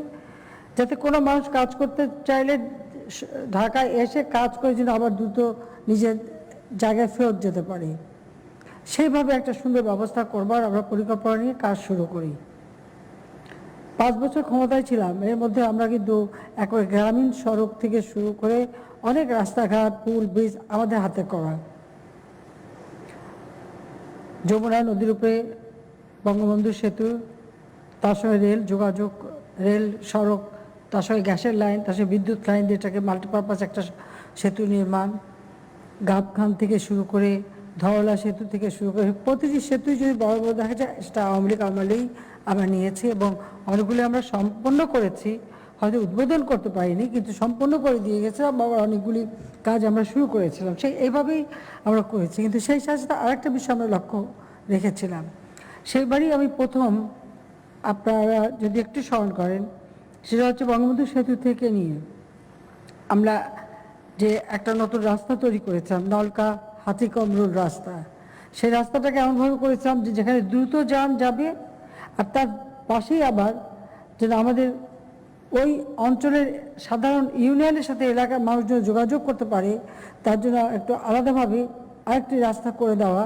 যাতে কোনো মানুষ কাজ করতে চাইলে ঢাকায় এসে কাজ করে যেন আবার দ্রুত নিজের জায়গায় ফেরত যেতে পারে। সেইভাবে একটা সুন্দর ব্যবস্থা করবার আমরা পরিকল্পনা নিয়ে কাজ শুরু করি। 5 বছর ক্ষমতায় ছিলাম, এর মধ্যে আমরা কিন্তু একেবারে গ্রামীণ সড়ক থেকে শুরু করে অনেক রাস্তাঘাট, পুল, ব্রিজ আমাদের হাতে করা। যমুনা নদীর উপরে বঙ্গবন্ধু সেতু, তার সঙ্গে রেল যোগাযোগ, রেল সড়ক, তার সঙ্গে গ্যাসের লাইন, তার সঙ্গে বিদ্যুৎ লাইন, যেটাকে মাল্টিপারপাস একটা সেতু নির্মাণ, গাবখান থেকে শুরু করে ধরলা সেতু থেকে শুরু করে প্রতিটি সেতুই যদি বড় বড় দেখা যায় সেটা আওয়ামী লীগ আমলেই আমরা নিয়েছি, এবং অনেকগুলি আমরা সম্পন্ন করেছি, হয়তো উদ্বোধন করতে পারিনি কিন্তু সম্পন্ন করে দিয়ে গেছে, বা অনেকগুলি কাজ আমরা শুরু করেছিলাম, সেই এইভাবেই আমরা করেছি। কিন্তু সেই সাথে সাথে আরেকটা বিষয় আমরা লক্ষ্য রেখেছিলাম, সেইবারই আমি প্রথম, আপনারা যদি একটু স্মরণ করেন, সেটা হচ্ছে বঙ্গবন্ধু সেতু থেকে নিয়ে আমরা যে একটা নতুন রাস্তা তৈরি করেছিলাম, নলকা হাতিকমরুল রাস্তা। সেই রাস্তাটাকে এমনভাবে করেছিলাম যে যেখানে দ্রুত যান যাবে, আর তার পাশেই আবার যেন আমাদের ওই অঞ্চলের সাধারণ ইউনিয়নের সাথে এলাকার মানুষজন যোগাযোগ করতে পারে, তার জন্য একটু আলাদাভাবে আরেকটি রাস্তা করে দেওয়া,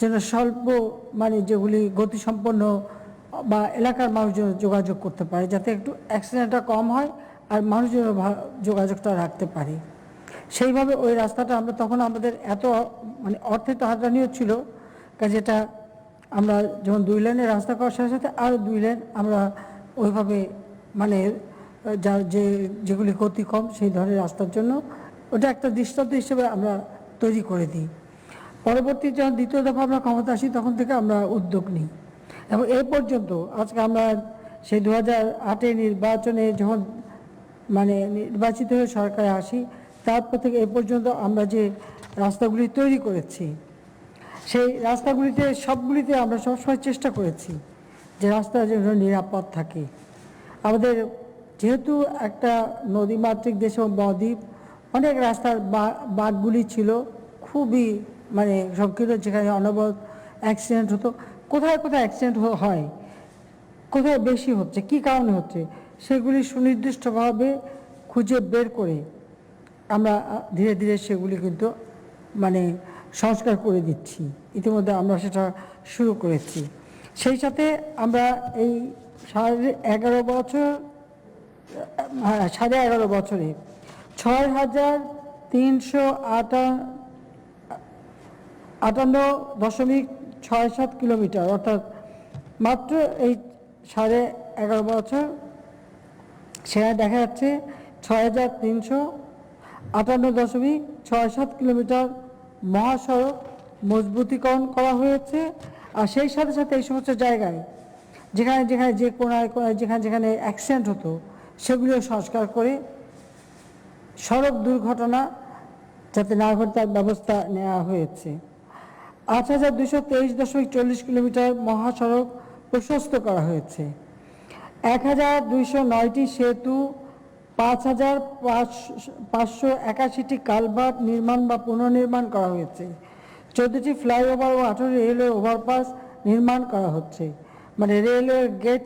যেন স্বল্প মানে যেগুলি গতিসম্পন্ন বা এলাকার মানুষজন যোগাযোগ করতে পারে, যাতে একটু অ্যাক্সিডেন্টটা কম হয় আর মানুষজন যোগাযোগটা রাখতে পারে। সেইভাবে ওই রাস্তাটা আমরা তখন আমাদের এত মানে অর্থের টানাটানিও ছিল, কাজে এটা আমরা যখন 2 লেনের রাস্তা করার সাথে সাথে আরও 2 লেন আমরা ওইভাবে মানে যেগুলি গতি কম সেই ধরনের রাস্তার জন্য ওটা একটা দৃষ্টান্ত হিসেবে আমরা তৈরি করে দিই। পরবর্তী যখন দ্বিতীয় দফা আমরা ক্ষমতা আসি তখন থেকে আমরা উদ্যোগ নিই এবং এ পর্যন্ত আজকে আমরা সেই 2008 নির্বাচনে যখন মানে নির্বাচিত হয়ে সরকারে আসি তারপর থেকে এ পর্যন্ত আমরা যে রাস্তাগুলি তৈরি করেছি সেই রাস্তাগুলিতে সবগুলিতে আমরা সবসময় চেষ্টা করেছি যে রাস্তা যেন নিরাপদ থাকে। আমাদের যেহেতু একটা নদীমাতৃক দেশ এবং বদ্বীপ, অনেক রাস্তার বাঁকগুলি ছিল খুবই মানে সংকীর্ণ, যেখানে অনবরত অ্যাক্সিডেন্ট হতো। কোথায় কোথায় অ্যাক্সিডেন্ট হয়, কোথায় বেশি হচ্ছে, কি কারণে হচ্ছে, সেগুলি সুনির্দিষ্টভাবে খুঁজে বের করে আমরা ধীরে ধীরে সেগুলি কিন্তু মানে সংস্কার করে দিচ্ছি। ইতিমধ্যে আমরা সেটা শুরু করেছি। সেই সাথে আমরা এই 11.5 বছর 11.5 বছরে 6,358.67 কিলোমিটার, অর্থাৎ মাত্র এই 11.5 বছর সেখানে দেখা যাচ্ছে 6,358.67 কিলোমিটার মহাসড়ক মজবুতিকরণ করা হয়েছে। আর সেই সাথে সাথে এই সমস্ত জায়গায় যেখানে যেখানে যে কোনায় কোনায় যেখানে যেখানে অ্যাক্সিডেন্ট হতো সেগুলিও সংস্কার করে সড়ক দুর্ঘটনা যাতে না ঘটে তার ব্যবস্থা নেওয়া হয়েছে। 8,223.40 কিলোমিটার মহাসড়ক প্রশস্ত করা হয়েছে। 1,209টি সেতু, 5,581টি কালভার্ট নির্মাণ বা পুনর্নির্মাণ করা হয়েছে। 14টি ফ্লাইওভার ও 18 রেলওয়ে ওভারপাস নির্মাণ করা হচ্ছে। মানে রেলওয়ে গেট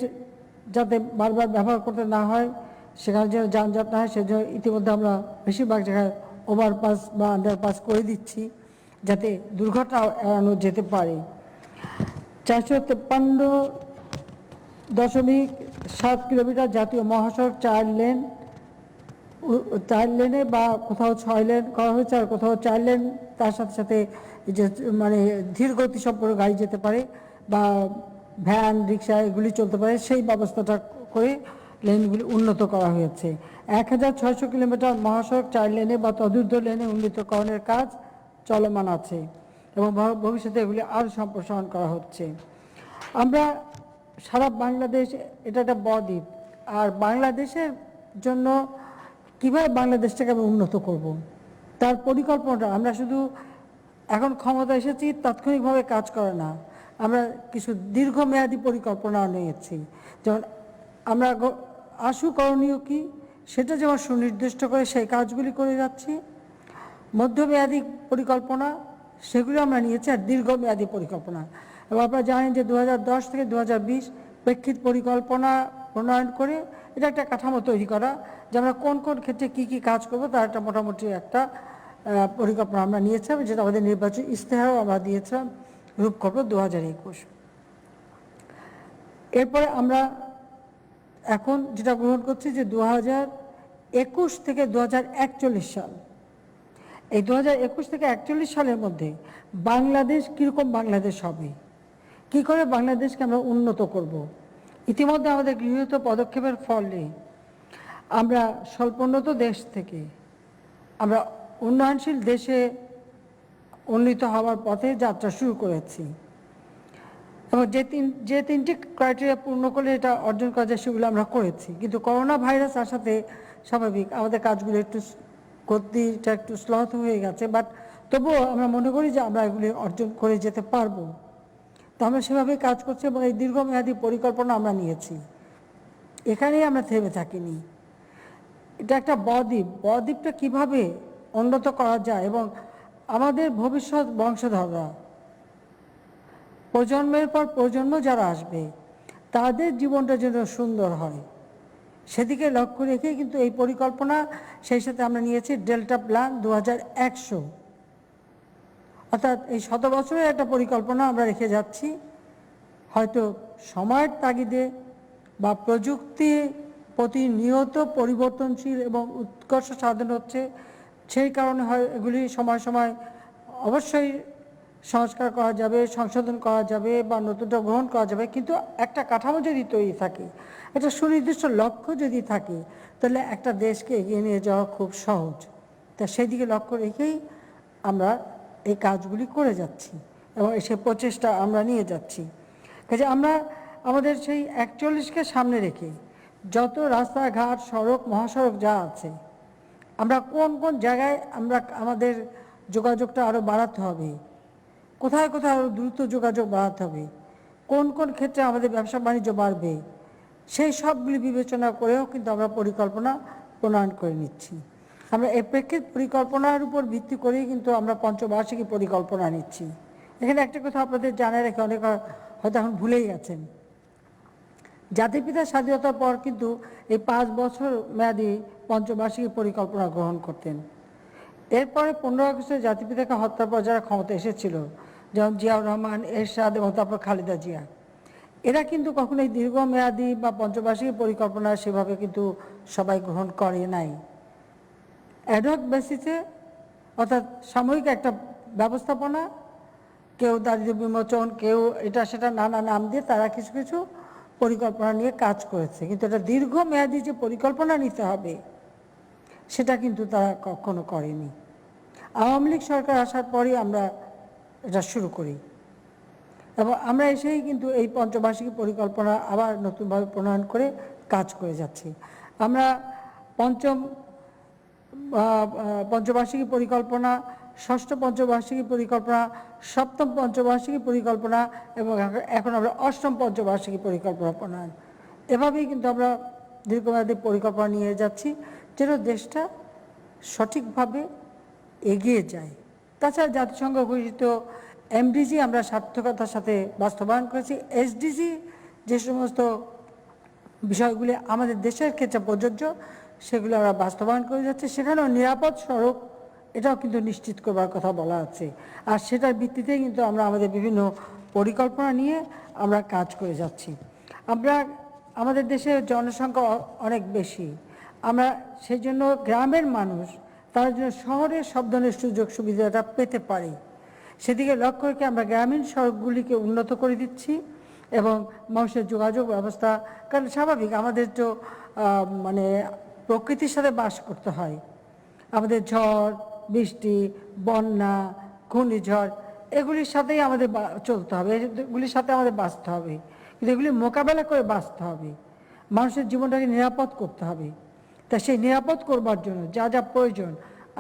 যাতে বারবার ব্যবহার করতে না হয়, সেখানে যেন যানজট না হয় সেজন্য ইতিমধ্যে আমরা বেশিরভাগ জায়গায় ওভারপাস বা আন্ডারপাস করে দিচ্ছি যাতে দুর্ঘটনা এড়ানো যেতে পারে। 453.7 কিলোমিটার জাতীয় মহাসড়ক 4 লেনে বা কোথাও 6 লেন করা হয়েছে, আর কোথাও 4 লেন, তার সাথে সাথে যে মানে ধীর গতি সম্পন্ন গাড়ি যেতে পারে বা ভ্যান রিক্সা এগুলি চলতে পারে সেই ব্যবস্থাটা করে লেনগুলি উন্নত করা হয়েছে। 1,600 কিলোমিটার মহাসড়ক 4 লেনে বা তদূর্ধ্ব লেনে উন্নীতকরণের কাজ চলমান আছে এবং ভবিষ্যতে এগুলি আরও সম্প্রসারণ করা হচ্ছে। আমরা সারা বাংলাদেশ, এটা একটা বদ্বীপ, আর বাংলাদেশের জন্য কীভাবে বাংলাদেশটাকে আমরা উন্নত করব তার পরিকল্পনাটা আমরা শুধু এখন ক্ষমতা এসেছি তাৎক্ষণিকভাবে কাজ করে না, আমরা কিছু দীর্ঘমেয়াদী পরিকল্পনা নিয়েছি। যেমন আমরা আশু করণীয় কি সেটা যেমন সুনির্দিষ্ট করে সেই কাজগুলি করে যাচ্ছি, মধ্যমেয়াদী পরিকল্পনা সেগুলো আমরা নিয়েছি, আর দীর্ঘমেয়াদী পরিকল্পনা। এবং আপনারা জানেন যে 2010 থেকে 2020 প্রেক্ষিত পরিকল্পনা প্রণয়ন করে এটা একটা কাঠামো তৈরি করা যে আমরা কোন কোন ক্ষেত্রে কী কী কাজ করব তার একটা মোটামুটি একটা পরিকল্পনা আমরা নিয়েছিলাম, যেটা আমাদের নির্বাচন ইশতেহারও আমরা দিয়েছিলাম রূপকল্প 2021। এরপরে আমরা এখন যেটা গ্রহণ করছি যে 2021 থেকে 2041 সাল, এই 2021 থেকে 41 সালের মধ্যে বাংলাদেশ কীরকম বাংলাদেশ হবে, কি করে বাংলাদেশকে আমরা উন্নত করব। ইতিমধ্যে আমাদের গৃহীত পদক্ষেপের ফলে আমরা স্বল্পোন্নত দেশ থেকে আমরা উন্নয়নশীল দেশে উন্নীত হওয়ার পথে যাত্রা শুরু করেছি এবং যে তিনটি ক্রাইটেরিয়া পূর্ণ করলে এটা অর্জন করা যায় সেগুলো আমরা করেছি। কিন্তু করোনা ভাইরাস আসাতে স্বাভাবিক আমাদের কাজগুলো একটু গতিটা একটু স্লথ হয়ে গেছে, বাট তবুও আমরা মনে করি যে আমরা এগুলি অর্জন করে যেতে পারবো। তো আমরা সেভাবে কাজ করছি এবং এই দীর্ঘমেয়াদী পরিকল্পনা আমরা নিয়েছি, এখানেই আমরা থেমে থাকিনি। এটা একটা বদ্বীপটা কিভাবে উন্নত করা যায় এবং আমাদের ভবিষ্যৎ বংশধররা, প্রজন্মের পর প্রজন্ম যারা আসবে তাদের জীবনটা যেন সুন্দর হয় সেদিকে লক্ষ্য রেখে কিন্তু এই পরিকল্পনা, সেই সাথে আমরা নিয়েছি ডেল্টা প্ল্যান 2100, অর্থাৎ এই 100 বছরের একটা পরিকল্পনা আমরা রেখে যাচ্ছি। হয়তো সময়ের তাগিদে বা প্রযুক্তি প্রতিনিয়ত পরিবর্তনশীল এবং উৎকর্ষ সাধন হচ্ছে, সেই কারণে হয় এগুলি সময় সময় অবশ্যই সংস্কার করা যাবে, সংশোধন করা যাবে বা নতুনটা গ্রহণ করা যাবে, কিন্তু একটা কাঠামো যদি তৈরি থাকে, একটা সুনির্দিষ্ট লক্ষ্য যদি থাকে, তাহলে একটা দেশকে এগিয়ে নিয়ে যাওয়া খুব সহজ। তা সেদিকে লক্ষ্য রেখেই আমরা এই কাজগুলি করে যাচ্ছি এবং সে প্রচেষ্টা আমরা নিয়ে যাচ্ছি। কাজে আমরা আমাদের সেই 41কে সামনে রেখে যত রাস্তাঘাট, সড়ক, মহাসড়ক যা আছে, আমরা কোন কোন জায়গায় আমরা আমাদের যোগাযোগটা আরও বাড়াতে হবে, কোথায় কোথায় আরও দ্রুত যোগাযোগ বাড়াতে হবে, কোন কোন ক্ষেত্রে আমাদের ব্যবসা বাণিজ্য বাড়বে, সেই সবগুলি বিবেচনা করেও কিন্তু আমরা পরিকল্পনা প্রণয়ন করে নিচ্ছি। আমরা এই প্রেক্ষিত পরিকল্পনার উপর ভিত্তি করেই কিন্তু আমরা পঞ্চবার্ষিকী পরিকল্পনা নিচ্ছি। এখানে একটা কথা আপনাদের জানায় রেখে অনেক হয়তো এখন ভুলেই গেছেন, জাতির পিতা স্বাধীনতার পর কিন্তু এই 5 বছর মেয়াদী পঞ্চবার্ষিকী পরিকল্পনা গ্রহণ করতেন। এরপরে 15 আগস্টে জাতির পিতাকে হত্যার পর যারা ক্ষমতা এসেছিল, যেমন জিয়াউর রহমান, এরশাদ এবং তারপর খালেদা জিয়া, এরা কিন্তু কখনোই দীর্ঘমেয়াদী বা পঞ্চবার্ষিকী পরিকল্পনা সেভাবে কিন্তু সবাই গ্রহণ করে নাই। অ্যাডহক বেসিসে, অর্থাৎ সাময়িক একটা ব্যবস্থাপনা, কেউ দারিদ্র্য বিমোচন, কেউ এটা সেটা নানা নাম দিয়ে তারা কিছু কিছু পরিকল্পনা নিয়ে কাজ করেছে, কিন্তু এটা দীর্ঘমেয়াদী যে পরিকল্পনা নিতে হবে সেটা কিন্তু তারা কখনো করেনি। আওয়ামী লীগ সরকার আসার পরই আমরা এটা শুরু করি এবং আমরা এসেই কিন্তু এই পঞ্চবার্ষিকী পরিকল্পনা আবার নতুনভাবে প্রণয়ন করে কাজ করে যাচ্ছি। আমরা পঞ্চবার্ষিকী পরিকল্পনা, ষষ্ঠ পঞ্চবার্ষিকী পরিকল্পনা, সপ্তম পঞ্চবার্ষিকী পরিকল্পনা এবং এখন আমরা অষ্টম পঞ্চবার্ষিকী পরিকল্পনা প্রণয়ন, এভাবেই কিন্তু আমরা দীর্ঘমেয়াদী পরিকল্পনা নিয়ে যাচ্ছি যেন দেশটা সঠিকভাবে এগিয়ে যায়। তাছাড়া জাতিসংঘ ঘোষিত এমডিজি আমরা সার্থকতার সাথে বাস্তবায়ন করেছি। এসডিজি যে সমস্ত বিষয়গুলি আমাদের দেশের ক্ষেত্রে প্রযোজ্য সেগুলো আমরা বাস্তবায়ন করে যাচ্ছি। সেখানেও নিরাপদ সড়ক এটাও কিন্তু নিশ্চিত করবার কথা বলা আছে, আর সেটার ভিত্তিতেই কিন্তু আমরা আমাদের বিভিন্ন পরিকল্পনা নিয়ে আমরা কাজ করে যাচ্ছি। আমরা আমাদের দেশের জনসংখ্যা অনেক বেশি, আমরা সেই জন্য গ্রামের মানুষ তারা যেন শহরের সব ধরনের সুযোগ সুবিধাটা পেতে পারে সেদিকে লক্ষ্য রেখে আমরা গ্রামীণ সড়কগুলিকে উন্নত করে দিচ্ছি এবং মানুষের যোগাযোগ ব্যবস্থা, কারণ স্বাভাবিক আমাদের তো মানে প্রকৃতির সাথে বাস করতে হয়, আমাদের ঝড় বৃষ্টি, বন্যা, ঘূর্ণিঝড় এগুলির সাথেই আমাদের চলতে হবে, এগুলির সাথে আমাদের বাঁচতে হবে, কিন্তু এগুলি মোকাবেলা করে বাঁচতে হবে, মানুষের জীবনটাকে নিরাপদ করতে হবে। তা সেই নিরাপদ করবার জন্য যা যা প্রয়োজন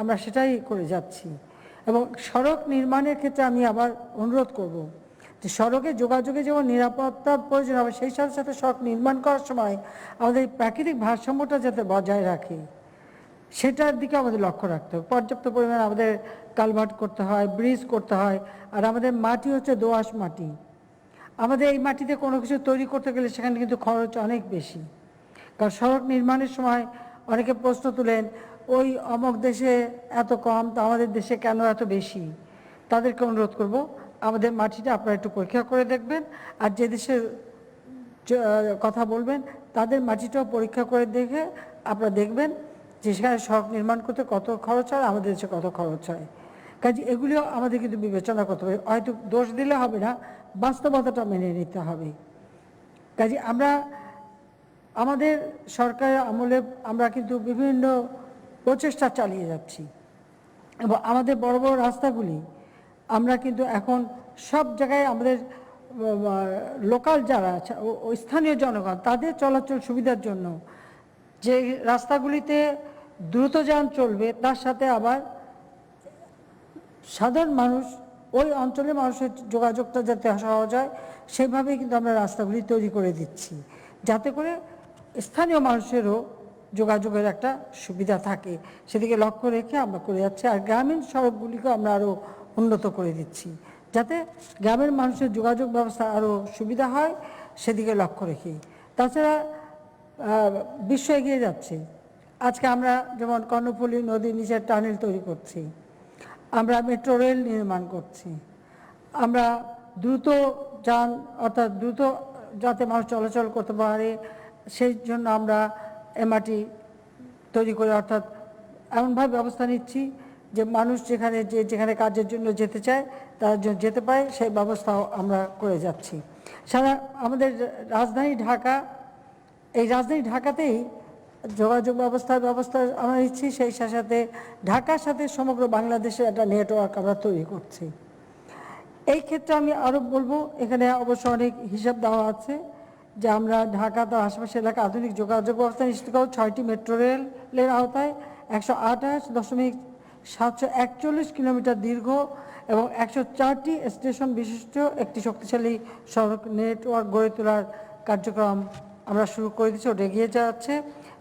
আমরা সেটাই করে যাচ্ছি। এবং সড়ক নির্মাণের ক্ষেত্রে আমি আবার অনুরোধ করব যে সড়কে যোগাযোগে যেমন নিরাপত্তার প্রয়োজন হবে, সেই সাথে সাথে সড়ক নির্মাণ করার সময় আমাদের প্রাকৃতিক ভারসাম্যটা যাতে বজায় রাখে সেটার দিকে আমাদের লক্ষ্য রাখতে হবে। পর্যাপ্ত পরিমাণে আমাদের কালভার্ট করতে হয়, ব্রিজ করতে হয়, আর আমাদের মাটি হচ্ছে দোআঁশ মাটি। আমাদের এই মাটিতে কোনো কিছু তৈরি করতে গেলে সেখানে কিন্তু খরচ অনেক বেশি, কারণ সড়ক নির্মাণের সময় অনেকে প্রশ্ন তুলেন ওই অমুক দেশে এত কম তো আমাদের দেশে কেন এত বেশি। তাদেরকে অনুরোধ করব আমাদের মাটিটা আপনারা একটু পরীক্ষা করে দেখবেন, আর যে দেশের কথা বলবেন তাদের মাটিটাও পরীক্ষা করে দেখে আপনারা দেখবেন যে সেখানে সড়ক নির্মাণ করতে কত খরচ হয়, আমাদের দেশে কত খরচ হয়। কাজে এগুলিও আমাদের কিন্তু বিবেচনা করতে হবে, হয়তো দোষ দিলে হবে না, বাস্তবতাটা মেনে নিতে হবে। কাজে আমরা আমাদের সরকারের আমলে আমরা কিন্তু বিভিন্ন প্রচেষ্টা চালিয়ে যাচ্ছি এবং আমাদের বড় বড় রাস্তাগুলি আমরা কিন্তু এখন সব জায়গায় আমাদের লোকাল যারা আছে ও স্থানীয় জনগণ তাদের চলাচল সুবিধার জন্য যে রাস্তাগুলিতে দ্রুতযান চলবে তার সাথে আবার সাধারণ মানুষ ওই অঞ্চলের মানুষের যোগাযোগটা যাতে সহজ হয় সেইভাবেই কিন্তু আমরা রাস্তাগুলি তৈরি করে দিচ্ছি, যাতে করে স্থানীয় মানুষেরও যোগাযোগের একটা সুবিধা থাকে, সেদিকে লক্ষ্য রেখে আমরা করে যাচ্ছি। আর গ্রামীণ সড়কগুলিকে আমরা আরও উন্নত করে দিচ্ছি যাতে গ্রামের মানুষের যোগাযোগ ব্যবস্থা আরও সুবিধা হয়, সেদিকে লক্ষ্য রেখে। তাছাড়া বিশ্ব এগিয়ে যাচ্ছে। আজকে আমরা যেমন কর্ণফুলী নদীর নিচের টানেল তৈরি করছি, আমরা মেট্রো রেল নির্মাণ করছি, আমরা দ্রুত যান অর্থাৎ দ্রুত যাতে মানুষ চলাচল করতে পারে সেই জন্য আমরা এমআরটি তৈরি করে অর্থাৎ এমনভাবে ব্যবস্থা নিচ্ছি যে মানুষ যেখানে কাজের জন্য যেতে চায় তার জন্য যেতে পারে, সেই ব্যবস্থাও আমরা করে যাচ্ছি। সারা আমাদের রাজধানী ঢাকা, এই রাজধানী ঢাকাতেই যোগাযোগ ব্যবস্থা আমরা নিচ্ছি, সেই সাথে ঢাকার সাথে সমগ্র বাংলাদেশের একটা নেটওয়ার্ক আমরা তৈরি করছি। এই ক্ষেত্রে আমি আরও বলবো, এখানে অবশ্য অনেক হিসাব দেওয়া আছে যে আমরা ঢাকা তার আশেপাশে এলাকা আধুনিক যোগাযোগ ব্যবস্থা নিশ্চিত করব 6টি মেট্রো রেলের আওতায় 128.741 কিলোমিটার দীর্ঘ এবং 104টি স্টেশন বিশিষ্ট একটি শক্তিশালী সড়ক নেটওয়ার্ক গড়ে তোলার কার্যক্রম আমরা শুরু করে দিচ্ছি, ওটা এগিয়ে যাচ্ছে।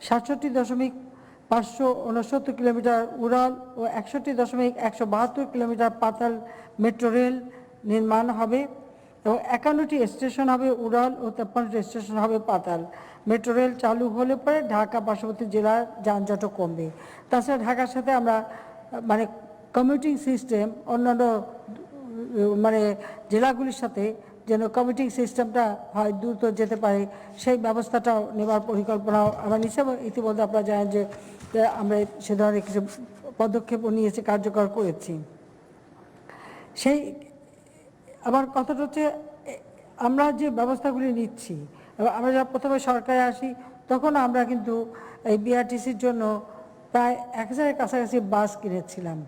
67.569 কিলোমিটার উড়াল ও 61.172 কিলোমিটার পাতাল মেট্রো রেল নির্মাণ হবে এবং 51টি স্টেশন হবে উড়াল ও 53টি স্টেশন হবে পাতাল। মেট্রো রেল চালু হলে পরে ঢাকা পার্শ্ববর্তী জেলার যানজটও কমবে। তাছাড়া ঢাকার সাথে আমরা মানে কমিউটিং সিস্টেম অন্যান্য মানে জেলাগুলির সাথে যেন কমিউটিং সিস্টেমটা হয় দ্রুত যেতে পারে, সেই ব্যবস্থাটাও নেবার পরিকল্পনাও আমরা নিচ্ছি এবং ইতিমধ্যে আপনারা জানেন যে আমরা সে ধরনের কিছু পদক্ষেপও নিয়েছি, কার্যকর করেছি। সেই আমার কথাটা হচ্ছে আমরা যে ব্যবস্থাগুলি নিচ্ছি, আমরা যখন প্রথমে সরকারে আসি তখন আমরা কিন্তু এই বিআরটিসির জন্য প্রায় 1000-এর কাছাকাছি বাস কিনেছিলাম।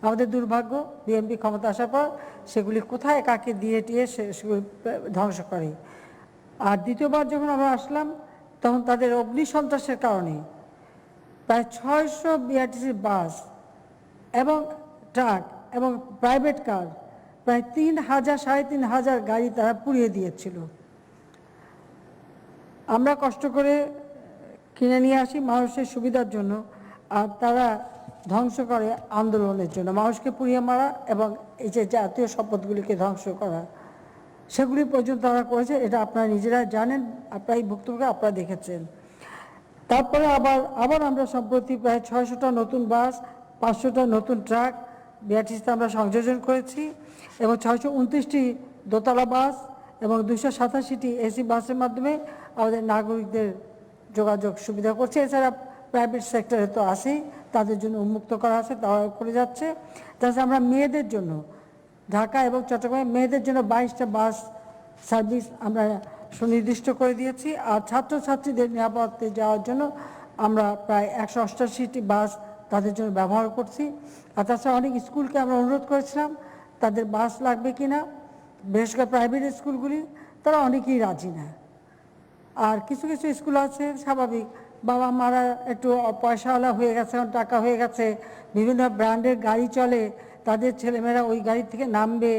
আমাদের দুর্ভাগ্য বিএনপি ক্ষমতা আসার পর সেগুলি কোথায় কাকে দিয়ে সেগুলি ধ্বংস করে। আর দ্বিতীয়বার যখন আমরা আসলাম তখন তাদের অগ্নিসন্ত্রাসের কারণে প্রায় 600 বিআরটিসি বাস এবং ট্রাক এবং প্রাইভেট কার প্রায় 3,000-3,500 গাড়ি তারা পুড়িয়ে দিয়েছিল। আমরা কষ্ট করে কিনে নিয়ে আসি মানুষের সুবিধার জন্য, আর তারা ধ্বংস করে আন্দোলনের জন্য, মানুষকে পুড়িয়ে মারা এবং এই যে জাতীয় সম্পদগুলিকে ধ্বংস করা, সেগুলি পর্যন্ত তারা করেছে। এটা আপনারা নিজেরা জানেন, আপনারা এই ভুক্তভোগী আপনারা দেখেছেন। তারপরে আবার আমরা সম্প্রতি প্রায় 600টা নতুন বাস, 500টা নতুন ট্রাক বিআরটিসিতে আমরা সংযোজন করেছি এবং 629টি দোতলা বাস এবং 287টি এসি বাসের মাধ্যমে আমাদের নাগরিকদের যোগাযোগ সুবিধা করছে। এছাড়া প্রাইভেট সেক্টরে তো আছেই, তাদের জন্য উন্মুক্ত করা আছে, তারাও করে যাচ্ছে। তাছাড়া আমরা মেয়েদের জন্য ঢাকা এবং চট্টগ্রামে মেয়েদের জন্য 22টা বাস সার্ভিস আমরা সুনির্দিষ্ট করে দিয়েছি। আর ছাত্রছাত্রীদের নিরাপত্তায় যাওয়ার জন্য আমরা প্রায় 188টি বাস তাদের জন্য ব্যবহার করছি। আর তাছাড়া অনেক স্কুলকে আমরা অনুরোধ করেছিলাম তাদের বাস লাগবে কিনা, বিশেষ করে প্রাইভেট স্কুলগুলি, তারা অনেকেই রাজি না। আর কিছু কিছু স্কুল আছে স্বাভাবিক, বাবা মারা একটু পয়সাওয়ালা হয়ে গেছে, টাকা হয়ে গেছে, বিভিন্ন ব্র্যান্ডের গাড়ি চলে, তাদের ছেলেমেয়েরা ওই গাড়ি থেকে নামবে,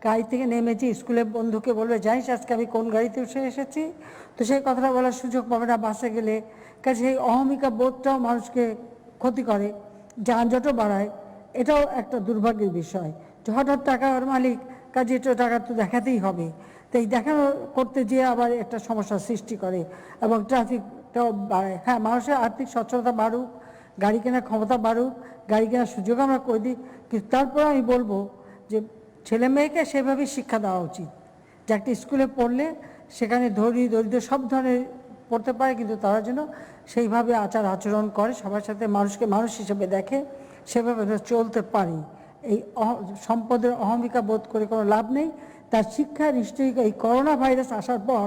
গাড়ি থেকে নেমেছি স্কুলের বন্ধুকে বলবে জানিস আজকে আমি কোন গাড়িতে উঠে এসেছি, তো সেই কথাটা বলার সুযোগ পাবে না বাসে গেলে। কাজে সেই অহমিকা বোধটাও মানুষকে ক্ষতি করে, যানজটও বাড়ায়, এটাও একটা দুর্ভাগ্যের বিষয়। হঠাৎ টাকার মালিক, কাজে এটা টাকা তো দেখাতেই হবে, তো এই দেখানো করতে যেয়ে আবার একটা সমস্যার সৃষ্টি করে এবং ট্রাফিকটাও বাড়ায়। হ্যাঁ, মানুষের আর্থিক সচ্ছলতা বাড়ুক, গাড়ি কেনার ক্ষমতা বাড়ুক, গাড়ি কেনার সুযোগ আমরা করে দিই, কিন্তু তারপর আমি বলবো যে ছেলে মেয়েকে সেভাবেই শিক্ষা দেওয়া উচিত যে একটা স্কুলে পড়লে সেখানে ধনী দরিদ্র সব ধরনের পড়তে পারে, কিন্তু তারা যেন সেইভাবে আচার আচরণ করে, সবার সাথে মানুষকে মানুষ হিসেবে দেখে, সেভাবে চলতে পারে। এই সম্পদের অহমিকা বোধ করে কোনো লাভ নেই। তার শিক্ষা নিশ্চয়ই এই করোনা ভাইরাস আসার পর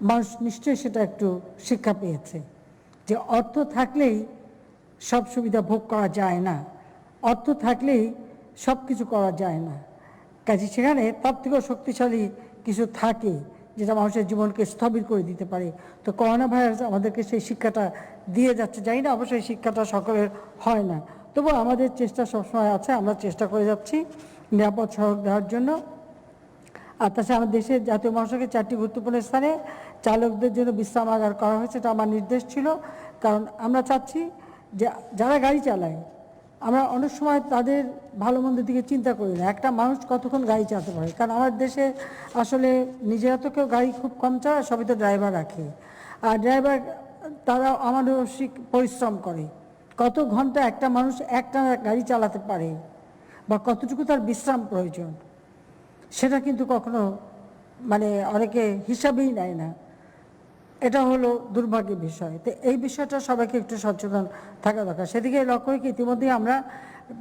মানুষ নিশ্চয়ই সেটা একটু শিক্ষা পেয়েছে যে অর্থ থাকলেই সব সুবিধা ভোগ করা যায় না, অর্থ থাকলেই সব কিছু করা যায় না। কাজে সেখানে তার থেকেও শক্তিশালী কিছু থাকে যেটা মানুষের জীবনকে স্থবির করে দিতে পারে। তো করোনা ভাইরাস আমাদেরকে সেই শিক্ষাটা দিয়ে যাচ্ছে। জানি না অবশ্যই শিক্ষাটা সকলের হয় না, তবু আমাদের চেষ্টা সবসময় আছে, আমরা চেষ্টা করে যাচ্ছি নিরাপদ সড়ক দেওয়ার জন্য। আর তাছাড়া আমাদের দেশের জাতীয় মহাসড়কে 4টি গুরুত্বপূর্ণ স্থানে চালকদের জন্য বিশ্রামাগার করা হয়েছে, এটা আমার নির্দেশ ছিল। কারণ আমরা চাচ্ছি যে যারা গাড়ি চালায়, আমরা অনেক সময় তাদের ভালো মন্দের দিকে চিন্তা করি না, একটা মানুষ কতক্ষণ গাড়ি চালাতে পারে। কারণ আমার দেশে আসলে নিজেরা তো কেউ গাড়ি খুব কম চালায়, সবই তো ড্রাইভার রাখে। আর ড্রাইভার তারা অমানসিক পরিশ্রম করে, কত ঘন্টা একটা মানুষ একটা গাড়ি চালাতে পারে বা কতটুকু তার বিশ্রাম প্রয়োজন, সেটা কিন্তু কখনো মানে অনেকে হিসাবেই নেয় না। এটা হলো দুর্ভাগ্যের বিষয়। তো এই বিষয়টা সবাইকে একটু সচেতন থাকা দরকার। সেদিকে লক্ষ্য রেখে ইতিমধ্যেই আমরা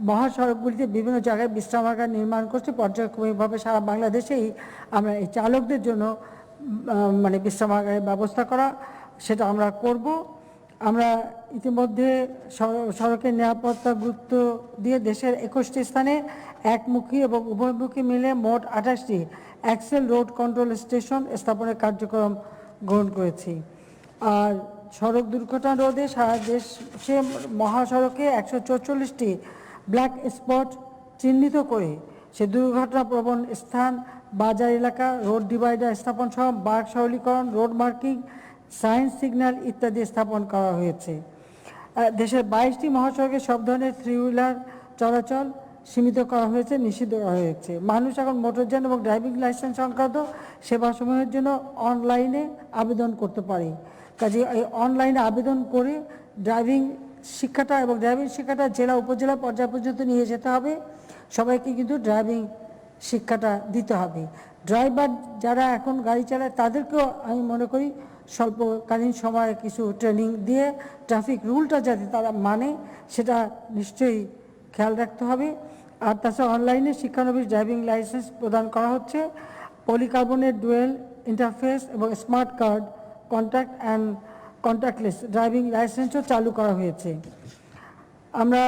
মহাসড়কগুলিতে বিভিন্ন জায়গায় বিশ্রামাগার নির্মাণ করছি। পর্যায়ক্রমিকভাবে সারা বাংলাদেশেই আমরা এই চালকদের জন্য মানে বিশ্রামাগারের ব্যবস্থা করা সেটা আমরা করব। আমরা ইতিমধ্যে সড়কের নিরাপত্তা গুরুত্ব দিয়ে দেশের 21টি স্থানে একমুখী এবং উভয়মুখী মিলে মোট 28টি অ্যাক্সেল রোড কন্ট্রোল স্টেশন স্থাপনের কার্যক্রম গ্রহণ করেছি। আর সড়ক দুর্ঘটনা রোধে সারা দেশে মহাসড়কে 144টি ব্ল্যাক স্পট চিহ্নিত করে সে দুর্ঘটনা প্রবণ স্থান, বাজার এলাকা, রোড ডিভাইডার স্থাপন সহ বাঁক সরলীকরণ, রোড মার্কিং, সাইন সিগন্যাল ইত্যাদি স্থাপন করা হয়েছে। দেশের 22টি মহাসড়কে সব ধরনের থ্রি হুইলার চলাচল সীমিত করা হয়েছে, নিষিদ্ধ করা হয়েছে। মানুষ এখন মোটরযান এবং ড্রাইভিং লাইসেন্স সংক্রান্ত সেবাসমূহের জন্য অনলাইনে আবেদন করতে পারে। কাজে এই অনলাইনে আবেদন করে ড্রাইভিং শিক্ষাটা জেলা উপজেলা পর্যায় পর্যন্ত নিয়ে যেতে হবে। সবাইকে কিন্তু ড্রাইভিং শিক্ষাটা দিতে হবে। ড্রাইভার যারা এখন গাড়ি চালায় তাদেরকেও আমি মনে করি স্বল্পকালীন সময়ে কিছু ট্রেনিং দিয়ে ট্রাফিক রুলটা যাতে তারা মানে সেটা নিশ্চয়ই খেয়াল রাখতে হবে। আর তাছাড়া অনলাইনে শিক্ষানবিশ ড্রাইভিং লাইসেন্স প্রদান করা হচ্ছে। পলিকার্বনের ডুয়েল ইন্টারফেস এবং smart card, contact and contactless driving লাইসেন্সও চালু করা হয়েছে। আমরা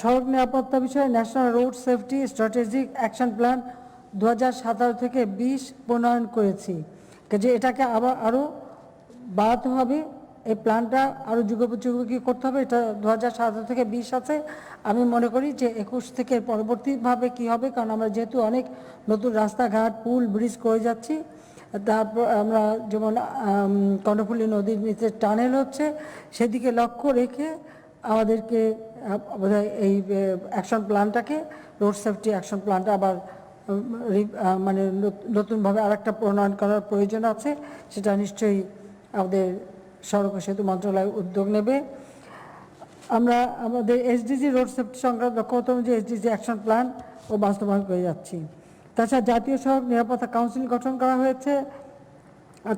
সড়ক নিরাপত্তা বিষয়ে national road safety strategic action plan 2017 থেকে 20 প্রণয়ন করেছি। যে এটাকে আরও বাড়াতে হবে, এই প্ল্যানটা আরও যুগোপযোগী করতে হবে। এটা 2017 থেকে 20 আছে। আমি মনে করি যে 21 থেকে পরবর্তীভাবে কি হবে, কারণ আমরা যেহেতু অনেক নতুন রাস্তাঘাট, পুল, ব্রিজ করে যাচ্ছি, তারপর আমরা যেমন কর্ণফুলী নদীর নিচে টানেল হচ্ছে, সেদিকে লক্ষ্য রেখে আমাদেরকে এই অ্যাকশন প্ল্যানটাকে, রোড সেফটি অ্যাকশন প্ল্যানটা আবার মানে নতুনভাবে আরেকটা প্রণয়ন করার প্রয়োজন আছে। সেটা নিশ্চয়ই আমাদের সড়ক ও সেতু মন্ত্রণালয় উদ্যোগ নেবে। আমরা আমাদের এসডিজি রোড সেফটি সংক্রান্ত লক্ষ্যমাত্রা অনুযায়ী এসডিজি অ্যাকশন প্ল্যান ও বাস্তবায়ন করে যাচ্ছি। তাছাড়া জাতীয় সড়ক নিরাপত্তা কাউন্সিল গঠন করা হয়েছে,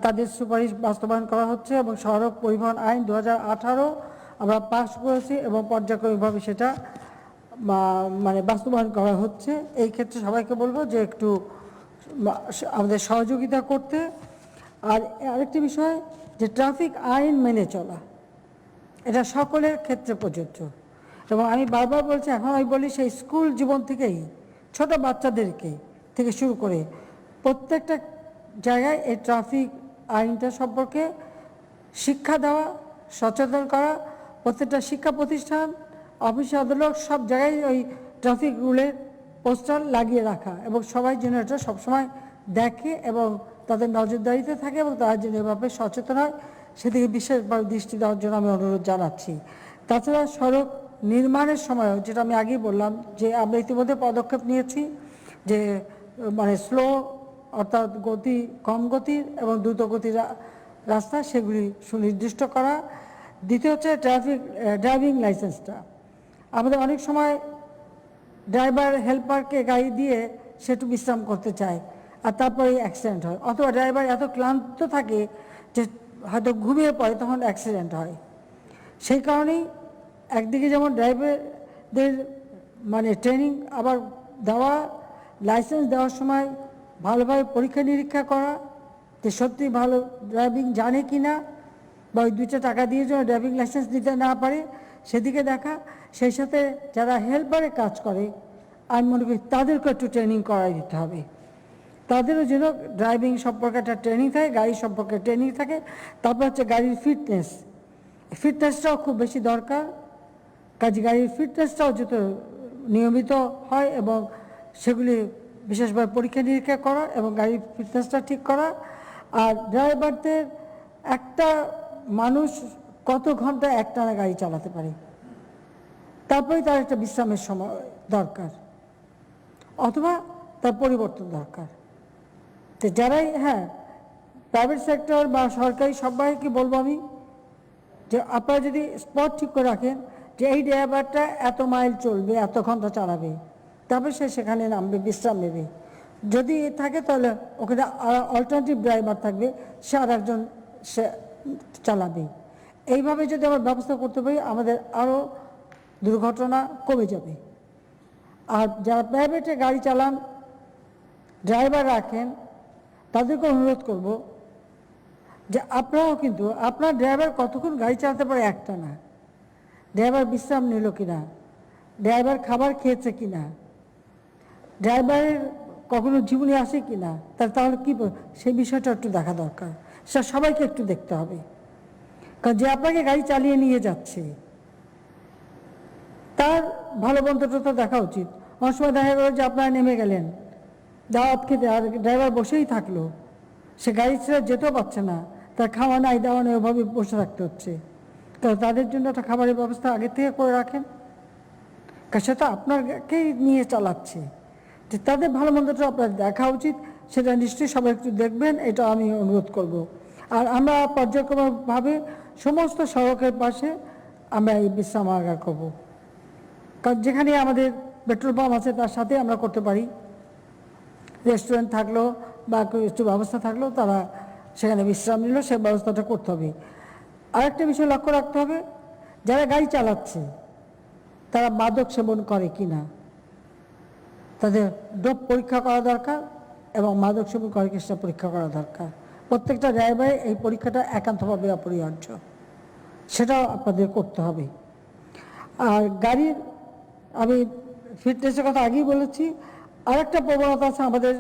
তাদের সুপারিশ বাস্তবায়ন করা হচ্ছে এবং সড়ক পরিবহন আইন 2018 আমরা পাস করেছি এবং পর্যায়ক্রমিকভাবে সেটা মানে বাস্তবায়ন করা হচ্ছে। এই ক্ষেত্রে সবাইকে বলবো যে একটু আমাদের সহযোগিতা করতে। আর আরেকটি বিষয় যে ট্রাফিক আইন মেনে চলা, এটা সকলের ক্ষেত্রে প্রযোজ্য। এবং আমি বারবার বলছি, এখন আমি বলি সেই স্কুল জীবন থেকেই ছোট বাচ্চাদেরকে থেকে শুরু করে প্রত্যেকটা জায়গায় এই ট্রাফিক আইনটা সম্পর্কে শিক্ষা দেওয়া, সচেতন করা। প্রত্যেকটা শিক্ষা প্রতিষ্ঠান, অফিস আদালত সব জায়গায় ওই ট্রাফিক রুলের পোস্টার লাগিয়ে রাখা এবং সবাই যেন এটা সবসময় দেখে এবং তাদের নজরদারিতে থাকে এবং তারা যেন এভাবে সচেতন হয়, সেদিকে বিশেষভাবে দৃষ্টি দেওয়ার জন্য আমি অনুরোধ জানাচ্ছি। তাছাড়া সড়ক নির্মাণের সময়, যেটা আমি আগেই বললাম, যে আমরা ইতিমধ্যে পদক্ষেপ নিয়েছি যে মানে স্লো অর্থাৎ কম গতির এবং দ্রুত গতির রাস্তা সেগুলি সুনির্দিষ্ট করা। দ্বিতীয় হচ্ছে ড্রাইভিং লাইসেন্সটা। আমাদের অনেক সময় ড্রাইভার হেল্পারকে গাড়ি দিয়ে সে একটু বিশ্রাম করতে চায় আর তারপরে অ্যাক্সিডেন্ট হয়, অথবা ড্রাইভার এত ক্লান্ত থাকে যে হয়তো ঘুমিয়ে পড়ে, তখন অ্যাক্সিডেন্ট হয়। সেই কারণেই একদিকে যেমন ড্রাইভারদের মানে ট্রেনিং আবার দেওয়া, লাইসেন্স দেওয়ার সময় ভালোভাবে পরীক্ষা নিরীক্ষা করা যে সত্যি ভালো ড্রাইভিং জানে কি না, বা ওই 2টা টাকা দিয়ে যেন ড্রাইভিং লাইসেন্স দিতে না পারে সেদিকে দেখা। সেই সাথে যারা হেল্পারে কাজ করে আমি মনে করি তাদেরকে একটু ট্রেনিং করাই দিতে হবে। তাদেরও যেন ড্রাইভিং সম্পর্কে একটা ট্রেনিং থাকে, গাড়ি সম্পর্কে ট্রেনিং থাকে। তারপর হচ্ছে গাড়ির ফিটনেসটাও খুব বেশি দরকার। কাজে গাড়ির ফিটনেসটাও যাতে নিয়মিত হয় এবং সেগুলি বিশেষভাবে পরীক্ষা নিরীক্ষা করা এবং গাড়ির ফিটনেসটা ঠিক করা। আর ড্রাইভারদের একটা মানুষ কত ঘন্টা একটানা গাড়ি চালাতে পারে, তারপরে তার একটা বিশ্রামের সময় দরকার অথবা তার পরিবর্তন দরকার। তো যারাই প্রাইভেট সেক্টর বা সরকারি সবাইকে বলবো আমি যে আপনারা যদি স্পট ঠিক করে রাখেন যে এই ড্রাইভারটা এত মাইল চলবে, এত ঘন্টা চালাবে, তারপরে সে সেখানে নামবে, বিশ্রাম নেবে। যদি থাকে তাহলে ওখানে অল্টারনেটিভ ড্রাইভার থাকবে, সে আর একজন সে চালাবে। এইভাবে যদি আমরা ব্যবস্থা করতে পারি আমাদের আরও দুর্ঘটনা কমে যাবে। আর যারা প্রাইভেটে গাড়ি চালান, ড্রাইভার রাখেন, তাদেরকে অনুরোধ করব যে আপনারাও কিন্তু আপনার ড্রাইভার কতক্ষণ গাড়ি চালাতে পারে একটা না, ড্রাইভার বিশ্রাম নিল কিনা, ড্রাইভার খাবার খেয়েছে কিনা, ড্রাইভারের কখনো জীবনী আসে কিনা, তাহলে কী সেই বিষয়টা একটু দেখা দরকার। সেটা সবাইকে একটু দেখতে হবে, কারণ যে আপনাকে গাড়ি চালিয়ে নিয়ে যাচ্ছে তার ভালো মন্দটা তো দেখা উচিত। অনেক সময় দেখা গেল যে আপনারা নেমে গেলেন দাওয়াত খেতে, আর ড্রাইভার বসেই থাকলো, সে গাড়ি ছেড়ে যেতেও পারছে না, তার খাওয়া নাই দাওয়া নেই, ওভাবে বসে থাকতে হচ্ছে। কারণ তাদের জন্য একটা খাবারের ব্যবস্থা আগে থেকে করে রাখেন, কারণ সেটা আপনাকেই নিয়ে চালাচ্ছে। যে তাদের ভালো মন্দটা আপনার দেখা উচিত, সেটা নিশ্চয়ই সবাই একটু দেখবেন, এটা আমি অনুরোধ করব। আর আমরা পর্যায়ক্রমভাবে সমস্ত সড়কের পাশে আমরা এই বিশ্রামাগার করব, কারণ যেখানে আমাদের পেট্রোল পাম্প আছে তার সাথে আমরা করতে পারি। রেস্টুরেন্ট থাকলো বা একটু ব্যবস্থা থাকলো, তারা সেখানে বিশ্রাম নিল, সে ব্যবস্থাটা করতে হবে। আরেকটা বিষয় লক্ষ্য রাখতে হবে, যারা গাড়ি চালাচ্ছে তারা মাদক সেবন করে কি না, তাদের ডোপ পরীক্ষা করা দরকার এবং মাদক সেবন করে কি সেটা পরীক্ষা করা দরকার। প্রত্যেকটা ড্রাইভারে এই পরীক্ষাটা একান্তভাবে অপরিহার্য, সেটাও আপনাদের করতে হবে। আর গাড়ির আমি ফিটনেসের কথা আগেই বলেছি, আরেকটা প্রবণতা আছে আমাদের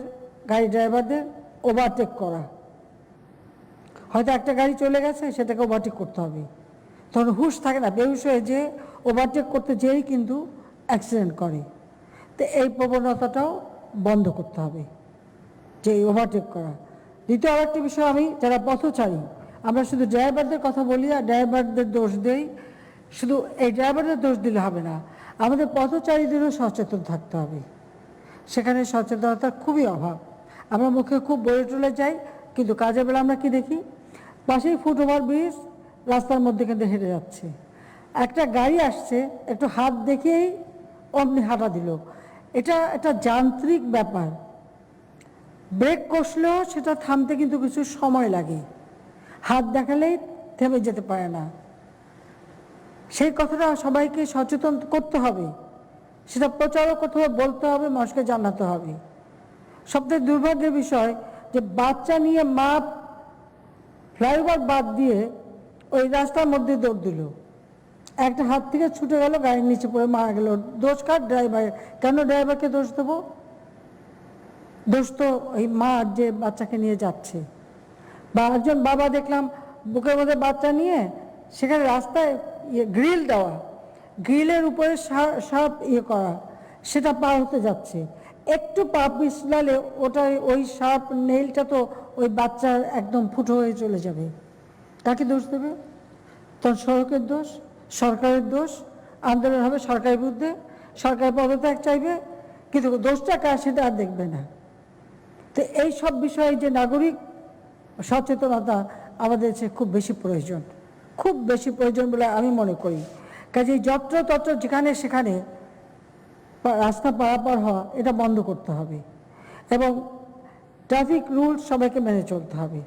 গাড়ি ড্রাইভারদের, ওভারটেক করা। হয়তো একটা গাড়ি চলে গেছে, সেটাকে ওভারটেক করতে হবে, তখন হুঁশ থাকে না, বেহুশ হয়ে যে ওভারটেক করতে যেয়েই কিন্তু অ্যাক্সিডেন্ট করে। তো এই প্রবণতাটাও বন্ধ করতে হবে, যে ওভারটেক করা। দ্বিতীয় আরেকটি বিষয়, আমি যারা পথচারী, আমরা শুধু ড্রাইভারদের কথা বলি আর ড্রাইভারদের দোষ দেই, শুধু এই ড্রাইভারদের দোষ দিলে হবে না, আমাদের পথচারীদেরও সচেতন থাকতে হবে। সেখানে সচেতনতার খুবই অভাব। আমরা মুখে খুব বলে টলে যাই, কিন্তু কাজের বেলা আমরা কি দেখি, পাশেই ফুটওভার ব্রিজ, রাস্তার মধ্যে কিন্তু হেঁটে যাচ্ছে, একটা গাড়ি আসছে একটু হাত দেখেই অমনি হাঁটা দিল। এটা একটা যান্ত্রিক ব্যাপার, ব্রেক কষলেও সেটা থামতে কিন্তু কিছু সময় লাগে, হাত দেখালেই থেমে যেতে পারে না। সেই কথাটা সবাইকে সচেতন করতে হবে, সেটা প্রচারও করতে হবে, বলতে হবে, মানুষকে জানাতে হবে। সবথেকে দুর্ভাগ্যের বিষয় যে বাচ্চা নিয়ে মা ফ্লাইওভার বাদ দিয়ে ওই রাস্তার মধ্যে দৌড় দিল, একটা হাত থেকে ছুটে গেল, গাড়ির নিচে পড়ে মারা গেল। দোষ কার? ড্রাইভারের। কেন ড্রাইভারকে দোষ দেবো? দোষ তো ওই মা যে বাচ্চাকে নিয়ে যাচ্ছে। বা একজন বাবা দেখলাম বুকের মধ্যে বাচ্চা নিয়ে সেখানে রাস্তায় গ্রিল দেওয়া, গ্রিলের উপরে সাপ করা, সেটা পার হতে যাচ্ছে, একটু পা পিছলালে ওটা ওই সাপ নেইলটা তো ওই বাচ্চার একদম ফুটো হয়ে চলে যাবে। কাকে দোষ দেবে? তখন সড়কের দোষ, সরকারের দোষ, আন্দোলন হবে সরকারের বিরুদ্ধে, সরকার পদত্যাগ চাইবে, কিন্তু দোষটা কার সেটা আর দেখবে না। তো এই সব বিষয়ে যে নাগরিক সচেতনতা আমাদের খুব বেশি প্রয়োজন, খুব বেশি প্রয়োজন বলে আমি মনে করি। কাজেই যত্রতত্র যেখানে সেখানে রাস্তা পারাপার হওয়া এটা বন্ধ করতে হবে এবং ট্রাফিক রুলস সবাইকে মেনে চলতে হবে।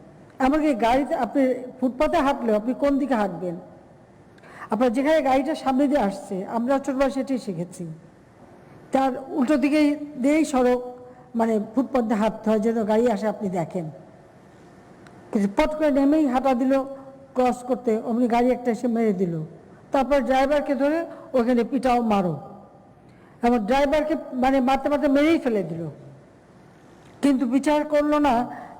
এমনকি গাড়িতে আপনি ফুটপাতে হাঁটলেও আপনি কোন দিকে হাঁটবেন, আপনার যেখানে গাড়িটা সামনে দিয়ে আসছে, আমরা ছোটবেলা সেটাই শিখেছি, তার উল্টো দিকে দিয়েই সড়ক মানে ফুটপাতে হাঁটতে হয়, যেন গাড়ি আসে আপনি দেখেন। কিন্তু পট করে নেমেই হাঁটা দিল ক্রস করতে, অমনি গাড়ি একটা এসে মেরে দিল, তারপর ড্রাইভারকে ধরে ওখানে পিটাও মারো, এবং ড্রাইভারকে মানে মারতে মারতে মেরেই ফেলে দিল, কিন্তু বিচার করলো না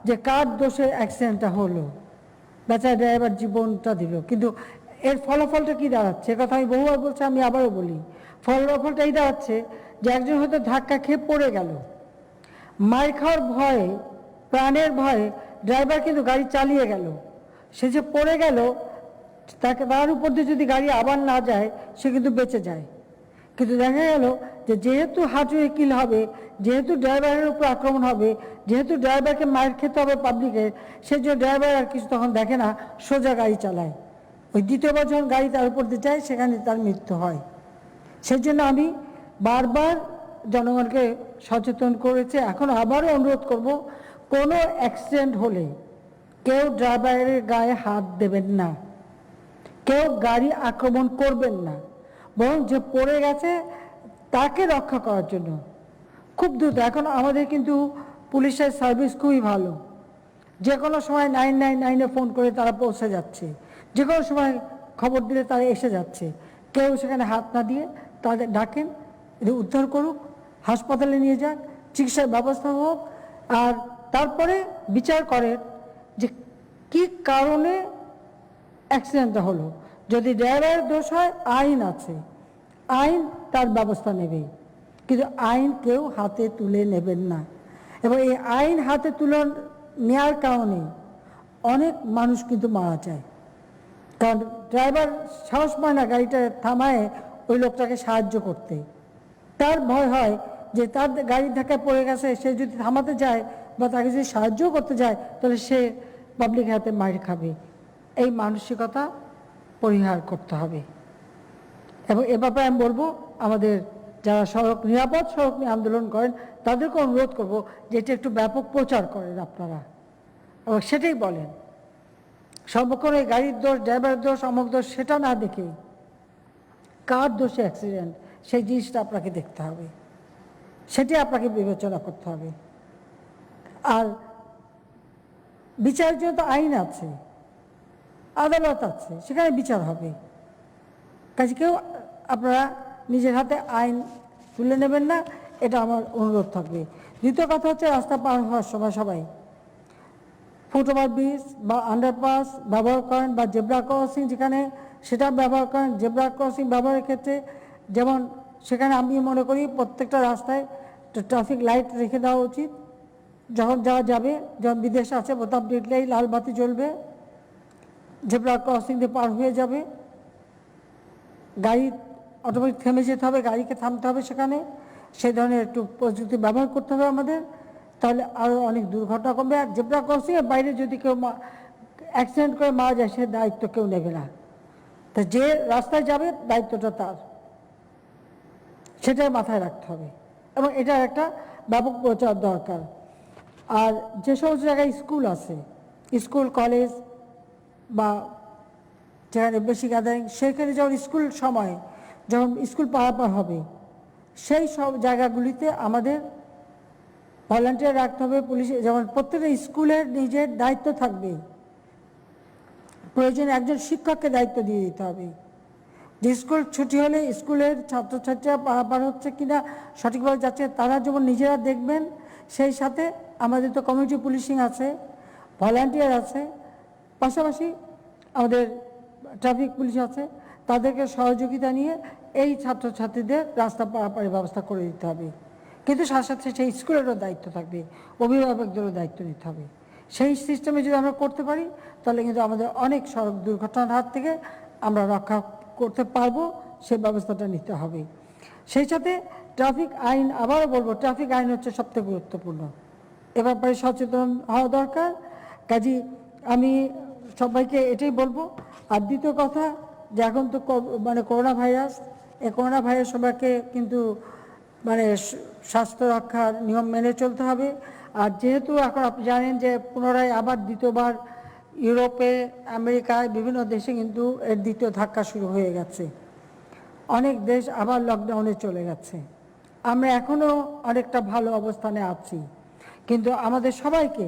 যে কার দোষে অ্যাক্সিডেন্টটা হলো, বেচারা ড্রাইভার জীবনটা দিল। কিন্তু এর ফলাফলটা কি দাঁড়াচ্ছে, কথা আমি বহুবার বলছি, আমি আবারও বলি, ফলাফলটা এই দাঁড়াচ্ছে যে একজন হয়তো ধাক্কা খেয়ে পড়ে গেল, মার খাওয়ার ভয়ে, প্রাণের ভয়ে ড্রাইভার কিন্তু গাড়ি চালিয়ে গেল, সে যে পড়ে গেল, তাকে তার উপর দিয়ে যদি গাড়ি আবার না যায় সে কিন্তু বেঁচে যায়। কিন্তু দেখা গেল যে যেহেতু হাঁটুরে কিল হবে, যেহেতু ড্রাইভারের উপর আক্রমণ হবে, যেহেতু ড্রাইভারকে মার খেতে হবে পাবলিকের, সেই জন্য ড্রাইভার আর কিছু তখন দেখে না, সোজা গাড়ি চালায়। ওই দ্বিতীয়বার যখন গাড়ি তার উপর দিয়ে যায় সেখানে তার মৃত্যু হয়। সেই জন্য আমি বারবার জনগণকে সচেতন করেছে। এখন আবারও অনুরোধ করব, কোনো অ্যাক্সিডেন্ট হলে কেউ ড্রাইভারের গায়ে হাত দেবেন না, কেউ গাড়ি আক্রমণ করবেন না, বরং যে পড়ে গেছে তাকে রক্ষা করার জন্য খুব দ্রুত। এখন আমাদের কিন্তু পুলিশের সার্ভিস খুবই ভালো, যে কোনো সময় 999-এ ফোন করে তারা পৌঁছে যাচ্ছে, যে কোনো সময় খবর দিলে তারা এসে যাচ্ছে। কেউ সেখানে হাত না দিয়ে তাদের ডাকেন, এদের উদ্ধার করুক, হাসপাতালে নিয়ে যাক, চিকিৎসার ব্যবস্থা হোক, আর তারপরে বিচার করেন যে কি কারণে অ্যাক্সিডেন্টটা হলো। যদি ড্রাইভারের দোষ হয়, আইন আছে, আইন তার ব্যবস্থা নেবে, কিন্তু আইন কেউ হাতে তুলে নেবেন না। এবং এই আইন হাতে তুলে নেওয়ার কারণে অনেক মানুষ কিন্তু মারা যায়, কারণ ড্রাইভার সাহস পায় না গাড়িটা থামায় ওই লোকটাকে সাহায্য করতে। তার ভয় হয় যে তার গাড়ির ধাক্কায় পড়ে গেছে, সে যদি থামাতে যায় বা তাকে যদি সাহায্য করতে যায় তাহলে সে পাবলিক হাতে মাইর খাবে। এই মানসিকতা পরিহার করতে হবে। এবং এ ব্যাপারে আমি বলবো, আমাদের যারা নিরাপদ সড়ক নিয়ে আন্দোলন করেন তাদেরকে অনুরোধ করব যে এটা একটু ব্যাপক প্রচার করেন আপনারা, এবং সেটাই বলেন। সর্বক্ষণ এই গাড়ির দোষ, ড্রাইভারের দোষ, অমুক দোষ সেটা না দেখে কার দোষে অ্যাক্সিডেন্ট সেই জিনিসটা আপনাকে দেখতে হবে, সেটি আপনাকে বিবেচনা করতে হবে। আর বিচারের জন্য তো আইন আছে, আদালত আছে, সেখানে বিচার হবে। কাজে কেউ আপনারা নিজের হাতে আইন তুলে নেবেন না, এটা আমার অনুরোধ থাকবে। দ্বিতীয় কথা হচ্ছে, রাস্তা পার হওয়ার সময় সবাই ফুটওভার ব্রিজ বা আন্ডারপাস ব্যবহার করেন, বা জেব্রা ক্রসিং যেখানে সেটা ব্যবহার করেন। জেব্রা ক্রসিং ব্যবহারের ক্ষেত্রে যেমন সেখানে আমি মনে করি প্রত্যেকটা রাস্তায় ট্রাফিক লাইট রেখে দেওয়া উচিত। যখন যাওয়া যাবে, যেমন বিদেশ আছে, বোতাম টিপলেই লাল বাতি জ্বলবে, জেব্রা ক্রসিং দিয়ে পার হয়ে যাবে, গাড়ি অটোমেটিক থেমে যেতে হবে, গাড়িকে থামতে হবে সেখানে। সেই ধরনের একটু প্রযুক্তি ব্যবহার করতে হবে আমাদের, তাহলে আরও অনেক দুর্ঘটনা কমবে। আর জেব্রা ক্রসিংয়ের বাইরে যদি কেউ অ্যাক্সিডেন্ট করে মারা যায়, সে দায়িত্ব কেউ নেবে না। তা যে রাস্তায় যাবে দায়িত্বটা তার, সেটাই মাথায় রাখতে হবে, এবং এটার একটা ব্যাপক প্রচার দরকার। আর যে সমস্ত জায়গায় স্কুল আছে, স্কুল কলেজ বা যেখানে বেশি গ্যাদারিং, সেখানে যখন স্কুল সময় যখন স্কুল পারাপার হবে, সেই সব জায়গাগুলিতে আমাদের ভলান্টিয়ার রাখতে হবে। পুলিশ যেমন প্রত্যেকটা স্কুলের নিজের দায়িত্ব থাকবে, প্রয়োজনে একজন শিক্ষককে দায়িত্ব দিয়ে দিতে হবে যে স্কুল ছুটি হলে স্কুলের ছাত্রছাত্রীরা পারাপার হচ্ছে কিনা, সঠিকভাবে যাচ্ছে, তারা যেমন নিজেরা দেখবেন। সেই সাথে আমাদের তো কমিউনিটি পুলিশিং আছে, ভলান্টিয়ার আছে, পাশাপাশি আমাদের ট্রাফিক পুলিশ আছে, তাদেরকে সহযোগিতা নিয়ে এই ছাত্রছাত্রীদের রাস্তা পারাপারের ব্যবস্থা করে দিতে হবে। কিন্তু সাথে সাথে সেই স্কুলেরও দায়িত্ব থাকবে, অভিভাবকদেরও দায়িত্ব নিতে হবে। সেই সিস্টেমে যদি আমরা করতে পারি, তাহলে কিন্তু আমাদের অনেক সড়ক দুর্ঘটনার হাত থেকে আমরা রক্ষা করতে পারবো, সেই ব্যবস্থাটা নিতে হবে। সেই সাথে ট্রাফিক আইন, আবারও বলবো, ট্রাফিক আইন হচ্ছে সবথেকে গুরুত্বপূর্ণ, এ ব্যাপারে সচেতন হওয়া দরকার। কাজে আমি সবাইকে এটাই বলবো। আর দ্বিতীয় কথা, যে এখন তো করোনা ভাইরাস, এই করোনা ভাইরাস সবাইকে কিন্তু স্বাস্থ্য রক্ষার নিয়ম মেনে চলতে হবে। আর যেহেতু এখন আপনি জানেন যে পুনরায় আবার দ্বিতীয়বার ইউরোপে, আমেরিকায়, বিভিন্ন দেশে কিন্তু এর দ্বিতীয় ধাক্কা শুরু হয়ে গেছে, অনেক দেশ আবার লকডাউনে চলে গেছে। আমরা এখনও অনেকটা ভালো অবস্থানে আছি, কিন্তু আমাদের সবাইকে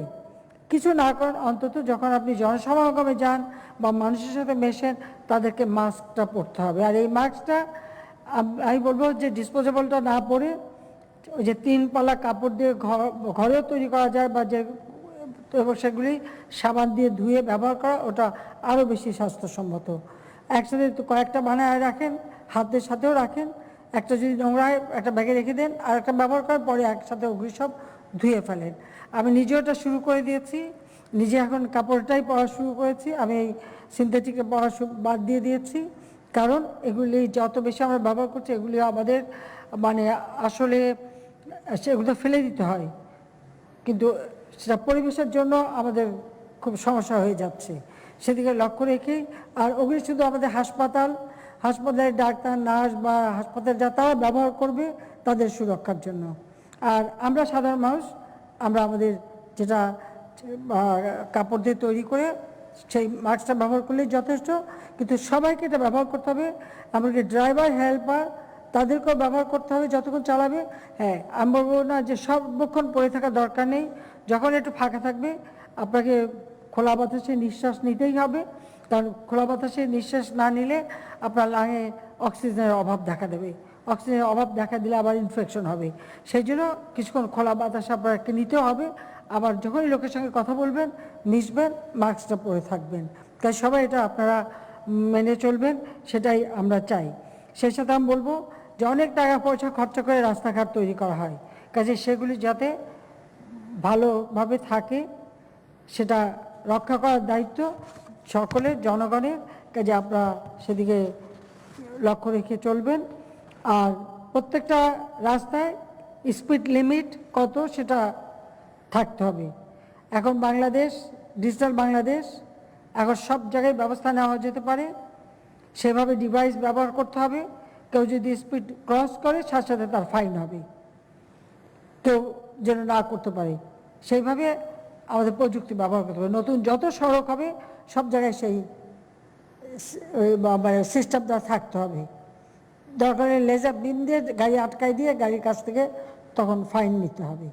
কিছু না করেন অন্তত যখন আপনি জনসমাগমে যান বা মানুষের সাথে মেশেন, তাদেরকে মাস্কটা পরতে হবে। আর এই মাস্কটা আমি বলবো যে ডিসপোজেবলটা না পরে, ওই যে 3 পালা কাপড় দিয়ে ঘরেও তৈরি করা যায়, বা যে সেগুলি সাবান দিয়ে ধুয়ে ব্যবহার করা, ওটা আরও বেশি স্বাস্থ্যসম্মত। একসাথে কয়েকটা বানায় রাখেন, হাতের সাথেও রাখেন, একটা যদি নোংরা হয় একটা ব্যাগে রেখে দেন, আর একটা ব্যবহার করার পরে একসাথে ওগুলি সব ধুয়ে ফেলেন। আমি নিজেও এটা শুরু করে দিয়েছি, নিজে এখন কাপড়টাই পরা শুরু করেছি। আমি এই সিনথেটিকটা পরা বাদ দিয়ে দিয়েছি, কারণ এগুলি যত বেশি আমরা ব্যবহার করছি, এগুলি আমাদের আসলে সেগুলো ফেলে দিতে হয়, কিন্তু সেটা পরিবেশের জন্য আমাদের খুব সমস্যা হয়ে যাচ্ছে, সেদিকে লক্ষ্য রেখেই। আর ওগুলি শুধু আমাদের হাসপাতাল হাসপাতালের ডাক্তার, নার্স বা হাসপাতাল যা তারা ব্যবহার করবে তাদের সুরক্ষার জন্য। আর আমরা সাধারণ মানুষ, আমরা আমাদের যেটা কাপড় দিয়ে তৈরি করে সেই মাস্কটা ব্যবহার করলেই যথেষ্ট, কিন্তু সবাইকে এটা ব্যবহার করতে হবে। এমনকি ড্রাইভার, হেল্পার তাদেরকেও ব্যবহার করতে হবে যতক্ষণ চালাবে। হ্যাঁ, আমি বলবো না যে সর্বক্ষণ পরে থাকার দরকার নেই, যখন একটু ফাঁকা থাকবে আপনাকে খোলা বাতাসে নিঃশ্বাস নিতেই হবে, কারণ খোলা বাতাসে নিঃশ্বাস না নিলে আপনার লাঙে অক্সিজেনের অভাব দেখা দেবে, অক্সিজেনের অভাব দেখা দিলে আবার ইনফেকশন হবে। সেই জন্য কিছুক্ষণ খোলা বাতাসে আপনাকে নিতে হবে। আবার যখনই লোকের সঙ্গে কথা বলবেন, মিশবেন, মাস্কটা পরে থাকবেন। তাই সবাই এটা আপনারা মেনে চলবেন, সেটাই আমরা চাই। সেই সাথে আমি বলবো যে অনেক টাকা পয়সা খরচা করে রাস্তাঘাট তৈরি করা হয়, কাজে সেগুলি যাতে ভালোভাবে থাকে সেটা রক্ষা করার দায়িত্ব সকলের, জনগণের। কাজে আপনারা সেদিকে লক্ষ্য রেখে চলবেন। আর প্রত্যেকটা রাস্তায় স্পিড লিমিট কত সেটা থাকতে হবে। এখন বাংলাদেশ ডিজিটাল বাংলাদেশ, এখন সব জায়গায় ব্যবস্থা নেওয়া যেতে পারে, সেভাবে ডিভাইস ব্যবহার করতে হবে। কেউ যদি স্পিড ক্রস করে সাথে সাথে তার ফাইন হবে, কেউ যেন না করতে পারে, সেইভাবে আমাদের প্রযুক্তি ব্যবহার করতে হবে। নতুন যত সড়ক হবে সব জায়গায় সেই সিস্টেমটা থাকতে হবে। দরকারে লেজার বিম দিয়ে গাড়ি আটকাই দিয়ে গাড়ির কাছ থেকে তখন ফাইন নিতে হবে।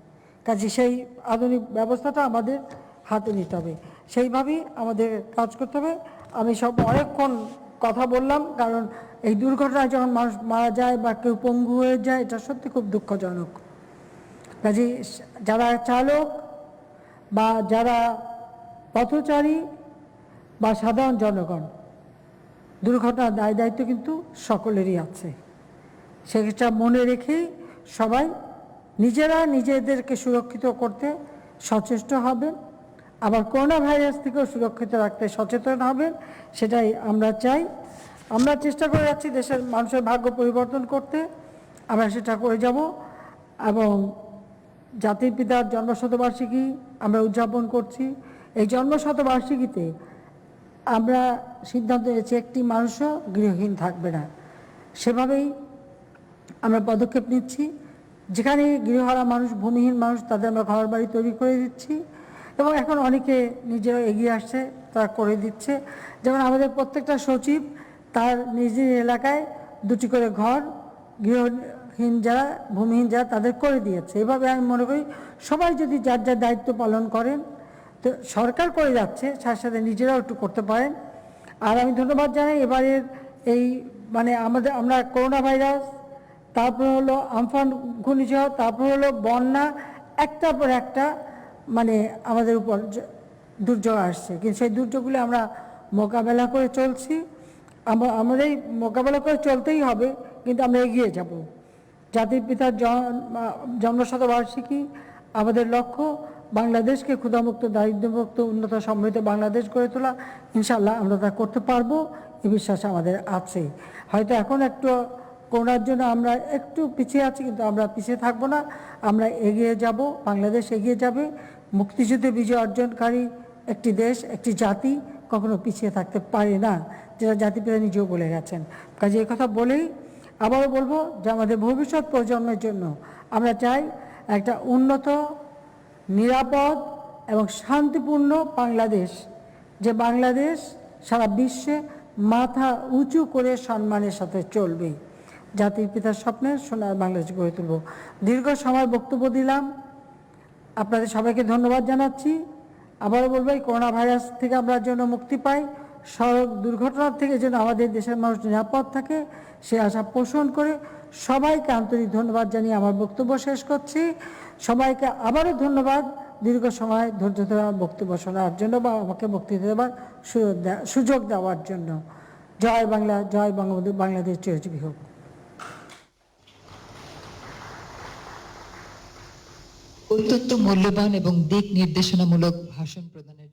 কাজে সেই আধুনিক ব্যবস্থাটা আমাদের হাতে নিতে হবে, সেইভাবেই আমাদের কাজ করতে হবে। আমি সব অনেকক্ষণ কথা বললাম, কারণ এই দুর্ঘটনায় যখন মানুষ মারা যায় বা কেউ পঙ্গু হয়ে যায়, এটা সত্যি খুব দুঃখজনক। কাজে যারা চালক বা যারা পথচারী বা সাধারণ জনগণ, দুর্ঘটনার দায় দায়িত্ব কিন্তু সকলেরই আছে। সেটা মনে রেখেই সবাই নিজেরা নিজেদেরকে সুরক্ষিত করতে সচেষ্ট হবেন, আবার করোনা ভাইরাস থেকেও সুরক্ষিত রাখতে সচেতন হবেন, সেটাই আমরা চাই। আমরা চেষ্টা করে যাচ্ছি দেশের মানুষের ভাগ্য পরিবর্তন করতে, আমরা সেটা করে যাব। এবং জাতির পিতার জন্মশতবার্ষিকী আমরা উদযাপন করছি। এই জন্মশতবার্ষিকীতে আমরা সিদ্ধান্ত নিয়েছি একটি মানুষও গৃহহীন থাকবে না। সেভাবেই আমরা পদক্ষেপ নিচ্ছি। যেখানে গৃহহারা মানুষ, ভূমিহীন মানুষ, তাদের আমরা ঘর বাড়ি তৈরি করে দিচ্ছি, এবং এখন অনেকে নিজেরা এগিয়ে আসছে, তারা করে দিচ্ছে। যেমন আমাদের প্রত্যেকটা সচিব তার নিজের এলাকায় 2টি করে ঘর গৃহহীন যারা, ভূমিহীন যারা, তাদের করে দিয়েছে। এভাবে আমি মনে করি সবাই যদি যার যার দায়িত্ব পালন করেন, তো সরকার করে যাচ্ছে, সাথে সাথে নিজেরাও একটু করতে পারেন। আর আমি ধন্যবাদ জানাই এবারের এই আমরা করোনা ভাইরাস, তারপর হলো আমফান ঘূর্ণিঝড়, তারপর হলো বন্যা, একটার পর একটা আমাদের উপর দুর্যোগ আসছে, কিন্তু সেই দুর্যোগগুলো আমরা মোকাবেলা করে চলছি। আমাদের এই মোকাবেলা করে চলতেই হবে, কিন্তু আমরা এগিয়ে যাব। জাতির পিতার জন্মশতবার্ষিকী, আমাদের লক্ষ্য বাংলাদেশকে ক্ষুধামুক্ত, দারিদ্র্যমুক্ত, উন্নত, সমৃদ্ধ বাংলাদেশ গড়ে তোলা। ইনশাআল্লাহ আমরা তা করতে পারবো, এই বিশ্বাস আমাদের আছে। হয়তো এখন একটু করোনার জন্য আমরা একটু পিছিয়ে আছি, কিন্তু আমরা পিছিয়ে থাকবো না, আমরা এগিয়ে যাব। বাংলাদেশ এগিয়ে যাবে। মুক্তিযুদ্ধে বিজয় অর্জনকারী একটি দেশ, একটি জাতি কখনো পিছিয়ে থাকতে পারে না, যেটা জাতিপিতা নিজেও বলে গেছেন। কাজে এই কথা বলেই আবারও বলবো যে আমাদের ভবিষ্যৎ প্রজন্মের জন্য আমরা চাই একটা উন্নত, নিরাপদ এবং শান্তিপূর্ণ বাংলাদেশ, যে বাংলাদেশ সারা বিশ্বে মাথা উঁচু করে সম্মানের সাথে চলবে। জাতির পিতার স্বপ্নে সোনার বাংলাদেশ গড়ে তুলব। দীর্ঘ সময় বক্তব্য দিলাম, আপনাদের সবাইকে ধন্যবাদ জানাচ্ছি। আবারও বলবো, এই করোনা ভাইরাস থেকে আমরা যেন মুক্তি পাই, সড়ক দুর্ঘটনার থেকে যেন আমাদের দেশের মানুষ নিরাপদ থাকে, সে আশা পোষণ করে সবাইকে আন্তরিক ধন্যবাদ জানিয়ে আমার বক্তব্য শেষ করছি। সবাইকে আবারও ধন্যবাদ দীর্ঘ সময় ধৈর্য ধরে বক্তব্য শোনার জন্য বা আমাকে বক্তৃতা দেওয়ার সুযোগ দেওয়ার জন্য। জয় বাংলা, জয় বঙ্গবন্ধু, বাংলাদেশ চিরজীবী হোক। অত্যন্ত মূল্যবান এবং দিক নির্দেশনামূলক ভাষণ প্রদানের